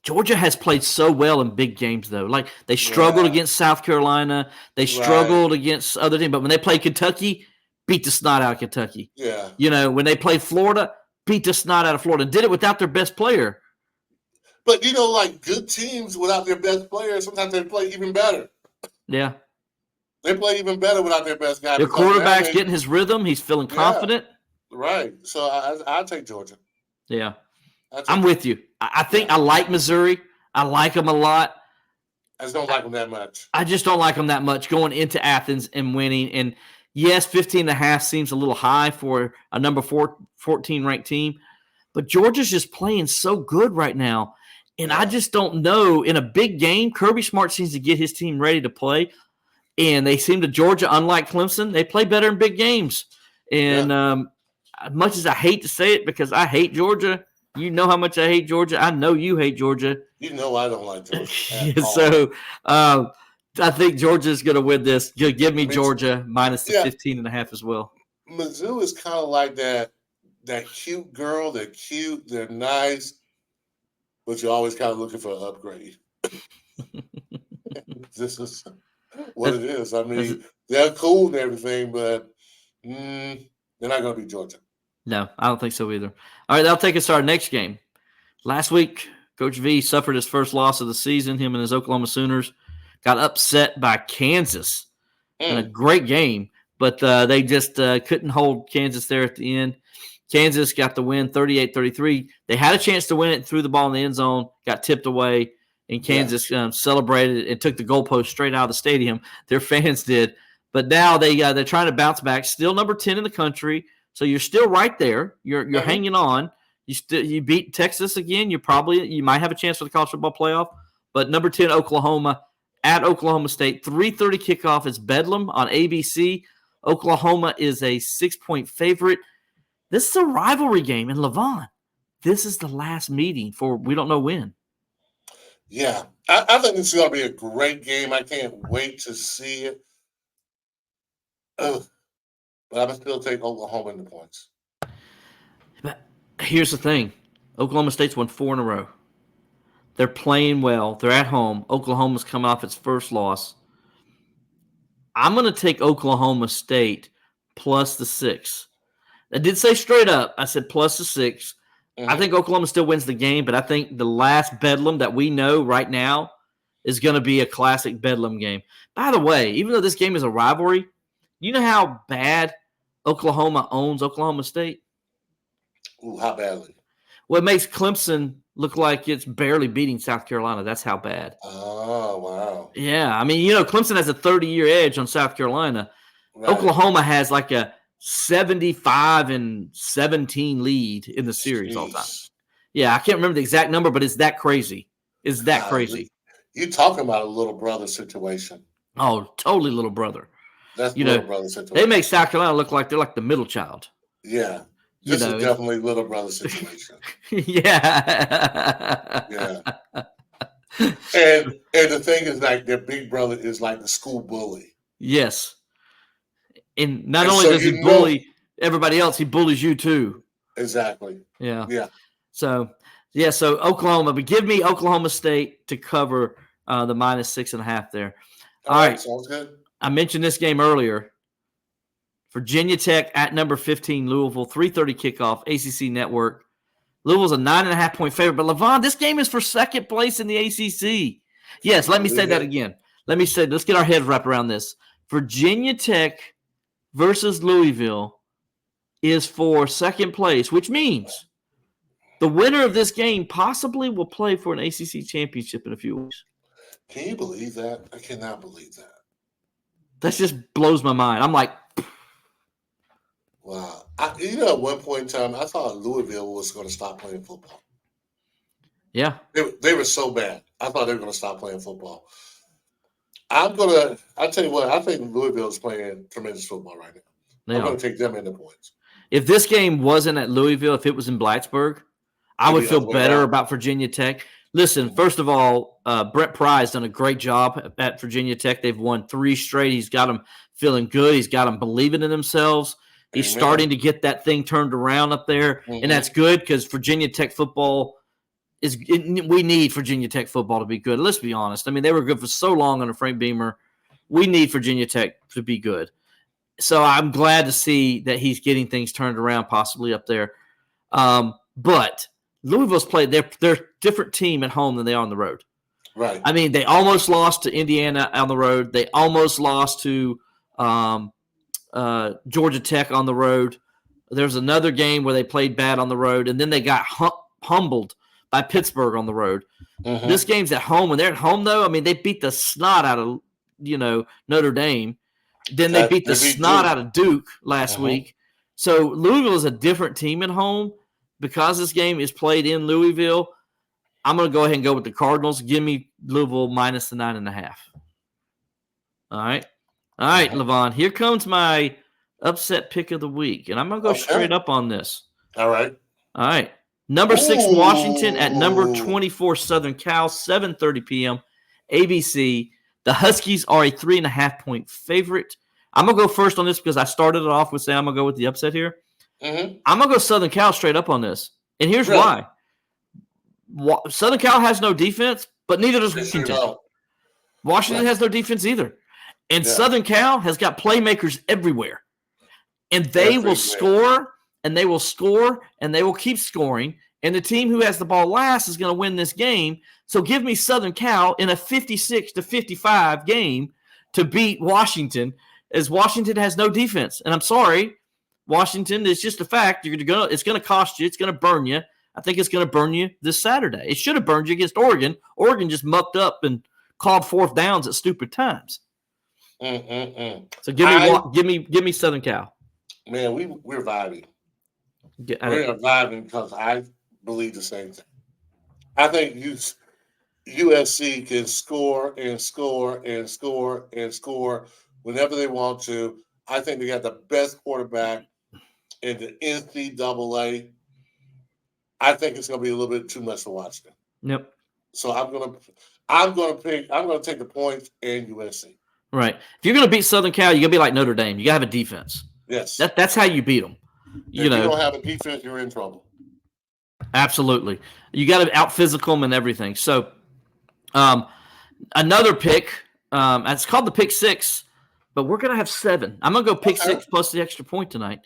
Georgia has played so well in big games, though. Like, they struggled against South Carolina. They struggled against other teams. But when they played Kentucky, beat the snot out of Kentucky. Yeah. When they played Florida, beat the snot out of Florida. Did it without their best player. But, like good teams without their best player, sometimes they play even better. Yeah. They play even better without their best guy. Their quarterback's getting his rhythm. He's feeling confident. Right. So I'll take Georgia. Yeah. I'm with you. I think I like Missouri. I like them a lot. I just don't like them that much. I just don't like them that much going into Athens and winning. And, yes, 15.5 seems a little high for a number 14 ranked team. But Georgia's just playing so good right now. And I just don't know. In a big game, Kirby Smart seems to get his team ready to play. And they seem to, Georgia, unlike Clemson, they play better in big games. And as much as I hate to say it because I hate Georgia, you know how much I hate Georgia. I know you hate Georgia. You know I don't like Georgia. So I think Georgia's going to win this. Give me Georgia minus the 15.5 as well. Mizzou is kind of like that cute girl. They're cute. They're nice. But you're always kind of looking for an upgrade. This is what it is. I mean, they're cool and everything, but they're not going to be Georgia. No, I don't think so either. All right, that'll take us to our next game. Last week, Coach V suffered his first loss of the season. Him and his Oklahoma Sooners got upset by Kansas in a great game, but they just couldn't hold Kansas there at the end. Kansas got the win 38-33. They had a chance to win it, threw the ball in the end zone, got tipped away, and Kansas celebrated and took the goalpost straight out of the stadium. Their fans did. But now they're trying to bounce back. Still number 10 in the country, so you're still right there. You're hanging on. You beat Texas again. You might have a chance for the college football playoff. But number 10 Oklahoma at Oklahoma State, 3:30 kickoff is Bedlam on ABC. Oklahoma is a 6-point favorite. This is a rivalry game in Levon. This is the last meeting for we don't know when. Yeah, I think this is going to be a great game. I can't wait to see it. But I'm going to still take Oklahoma in the points. But here's the thing. Oklahoma State's won 4 in a row. They're playing well. They're at home. Oklahoma's come off its first loss. I'm going to take Oklahoma State plus the 6. I did say straight up. I said plus the 6. I think Oklahoma still wins the game, but I think the last Bedlam that we know right now is going to be a classic Bedlam game. By the way, even though this game is a rivalry, you know how bad Oklahoma owns Oklahoma State? Ooh, how badly? Well, it makes Clemson look like it's barely beating South Carolina. That's how bad. Oh, wow. Yeah, I mean, Clemson has a 30-year edge on South Carolina. Right. Oklahoma has like a 75-17 lead in the series all the time. Yeah, I can't remember the exact number, but it's that crazy. It's that crazy. You're talking about a little brother situation. Oh, totally little brother. That's little brother situation. They make South Carolina look like they're like the middle child. Yeah. This is definitely little brother situation. Yeah. Yeah. And the thing is, like, their big brother is like the school bully. Yes. And not only does he bully everybody else, he bullies you too. Exactly. Yeah. Yeah. So Oklahoma, but give me Oklahoma State to cover the -6.5 there. All right. Sounds good. I mentioned this game earlier. Virginia Tech at number 15, Louisville, 3:30 kickoff, ACC Network. Louisville's a 9.5-point favorite, but Levon, this game is for second place in the ACC. Yes, let me say that again. Let's get our heads wrapped around this. Virginia Tech versus Louisville is for second place, which means the winner of this game possibly will play for an ACC championship in a few weeks. Can you believe that? I cannot believe that. That just blows my mind. I'm like, wow. At one point in time, I thought Louisville was going to stop playing football. Yeah. They were so bad. I thought they were going to stop playing football. I'll tell you what, I think Louisville is playing tremendous football right now. I'm going to take them in the points. If this game wasn't at Louisville, if it was in Blacksburg, I would feel better about Virginia Tech. Listen, first of all, Brett Pry's done a great job at Virginia Tech. They've won 3 straight. He's got them feeling good. He's got them believing in themselves. He's starting to get that thing turned around up there, and that's good because Virginia Tech football we need Virginia Tech football to be good. Let's be honest. I mean, they were good for so long under Frank Beamer. We need Virginia Tech to be good. So I'm glad to see that he's getting things turned around possibly up there. But Louisville's played they're a different team at home than they are on the road. Right. I mean, they almost lost to Indiana on the road. They almost lost to Georgia Tech on the road. There's another game where they played bad on the road, and then they got humbled by Pittsburgh on the road. This game's at home. When they're at home, though, I mean, they beat the snot out of Notre Dame. Then they beat the snot out of Duke last week. So Louisville is a different team at home. Because this game is played in Louisville, I'm going to go ahead and go with the Cardinals. Give me Louisville minus the 9.5. All right. All right, Levon. Here comes my upset pick of the week, and I'm going to go straight up on this. All right. All right. Number 6, Washington at number 24, Southern Cal, 7:30 p.m. ABC. The Huskies are a 3.5-point favorite. I'm going to go first on this because I started it off with saying I'm going to go with the upset here. I'm going to go Southern Cal straight up on this. And here's why. Southern Cal has no defense, but neither does Washington. Washington has no defense either. And Southern Cal has got playmakers everywhere. And they will score, and they will score, and they will keep scoring. And the team who has the ball last is going to win this game. So give me Southern Cal in a 56-55 game to beat Washington, as Washington has no defense. And I'm sorry, Washington, it's just a fact. It's going to cost you. It's going to burn you. I think it's going to burn you this Saturday. It should have burned you against Oregon. Oregon just mucked up and called fourth downs at stupid times. So give me Southern Cal. Man, we're vibing. We're vibing because I believe the same thing. I think USC can score and score and score and score whenever they want to. I think they got the best quarterback in the NCAA. I think it's going to be a little bit too much to watch them. Yep. So I'm going to take the points and USC. Right. If you're going to beat Southern Cal, you got to be like Notre Dame. You got to have a defense. Yes. That's how you beat them. If you don't have a defense, you're in trouble. Absolutely. You got to out-physical them and everything. So another pick, it's called the pick six, but we're going to have 7. I'm going to go pick 6 plus the extra point tonight.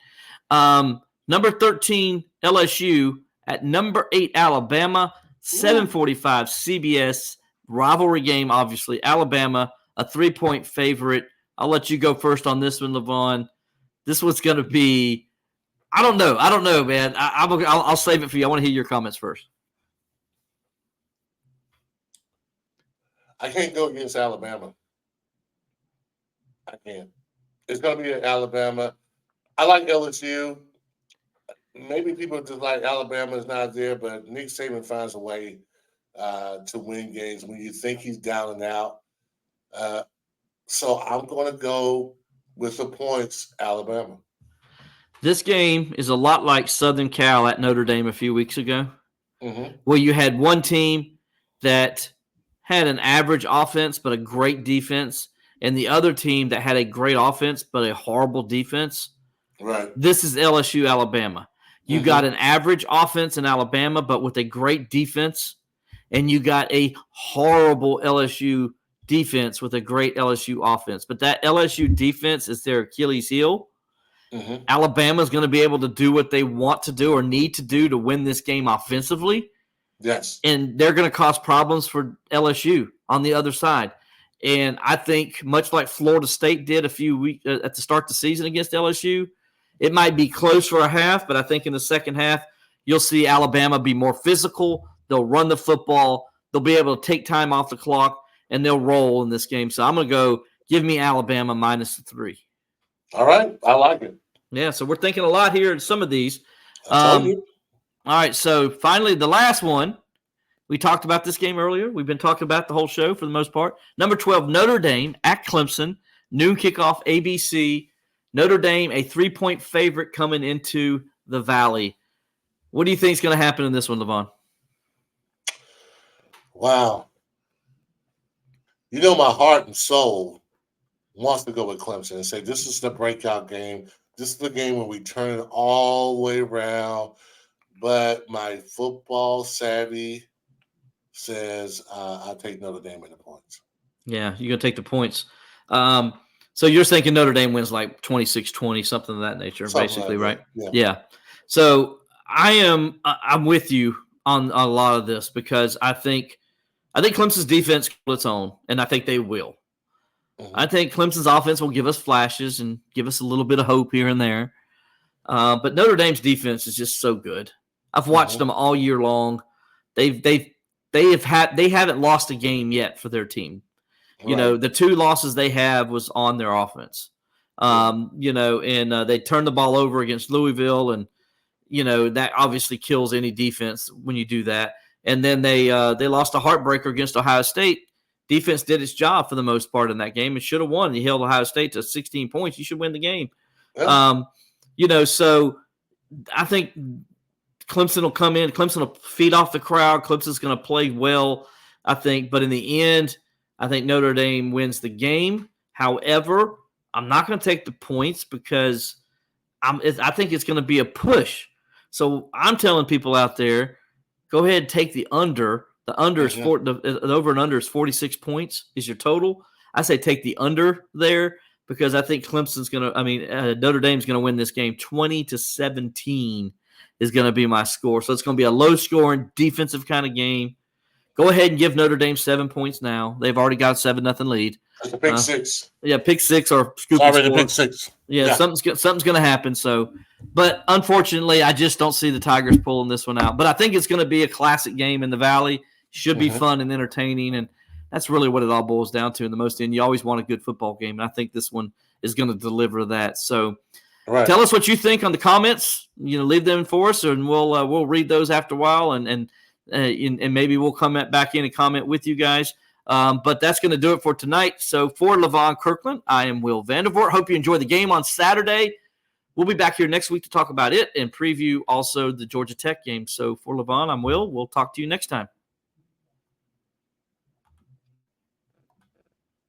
Number 13, LSU at number 8, Alabama, 7:45 CBS, rivalry game, obviously. Alabama, a 3-point favorite. I'll let you go first on this one, Levon. This one's going to be – I don't know, man. I'll save it for you. I want to hear your comments first. I can't go against Alabama. I can't. It's going to be at Alabama. I like LSU. Maybe people just like Alabama is not there, but Nick Saban finds a way to win games when you think he's down and out. So I'm going to go with the points, Alabama. This game is a lot like Southern Cal at Notre Dame a few weeks ago, where you had one team that had an average offense but a great defense, and the other team that had a great offense but a horrible defense. Right. This is LSU, Alabama. You got an average offense in Alabama but with a great defense, and you got a horrible LSU defense with a great LSU offense. But that LSU defense is their Achilles heel. Alabama's going to be able to do what they want to do or need to do to win this game offensively. Yes. And they're going to cause problems for LSU on the other side. And I think much like Florida State did a few weeks at the start of the season against LSU, it might be close for a half, but I think in the second half, you'll see Alabama be more physical. They'll run the football. They'll be able to take time off the clock, and they'll roll in this game. So I'm going to go give me Alabama -3. All right. I like it. Yeah, so we're thinking a lot here in some of these. All right, so finally the last one. We talked about this game earlier. We've been talking about the whole show for the most part. Number 12, Notre Dame at Clemson. Noon kickoff, ABC. Notre Dame, a 3-point favorite coming into the Valley. What do you think is going to happen in this one, Levon? Wow. You know, my heart and soul wants to go with Clemson and say this is the breakout game. This is the game where we turn it all the way around. But my football savvy says I'll take Notre Dame in the points. Yeah, you're going to take the points. So you're thinking Notre Dame wins like 26-20, something of that nature, basically, right? Yeah. So I'm with you on a lot of this because I think Clemson's defense will its own, and I think they will. I think Clemson's offense will give us flashes and give us a little bit of hope here and there. But Notre Dame's defense is just so good. I've watched them all year long. They haven't lost a game yet for their team. Right. You know, the 2 losses they have was on their offense. You know, and they turned the ball over against Louisville, and you know that obviously kills any defense when you do that. And then they lost a heartbreaker against Ohio State. Defense did its job for the most part in that game. It should have won. You held Ohio State to 16 points. You should win the game. Yeah. You know, so I think Clemson will come in. Clemson will feed off the crowd. Clemson's going to play well, I think. But in the end, I think Notre Dame wins the game. However, I'm not going to take the points because I think it's going to be a push. So I'm telling people out there, go ahead and take the under. The under is the over and under is 46 points is your total. I say take the under there because I think Notre Dame's going to win this game 20-17 is going to be my score. So it's going to be a low scoring defensive kind of game. Go ahead and give Notre Dame 7 points now. They've already got a 7-0 lead. It's a pick 6. Yeah, pick 6 or scoop. Already pick 6. Yeah, something's going to happen. So But unfortunately, I just don't see the Tigers pulling this one out. But I think it's going to be a classic game in the Valley. Should be fun and entertaining, and that's really what it all boils down to in the most end. You always want a good football game, and I think this one is going to deliver that. So tell us what you think on the comments. Leave them for us, and we'll read those after a while, and maybe we'll come back in and comment with you guys. But that's going to do it for tonight. So for Levon Kirkland, I am Will Vandervort. Hope you enjoy the game on Saturday. We'll be back here next week to talk about it and preview also the Georgia Tech game. So for Levon, I'm Will. We'll talk to you next time.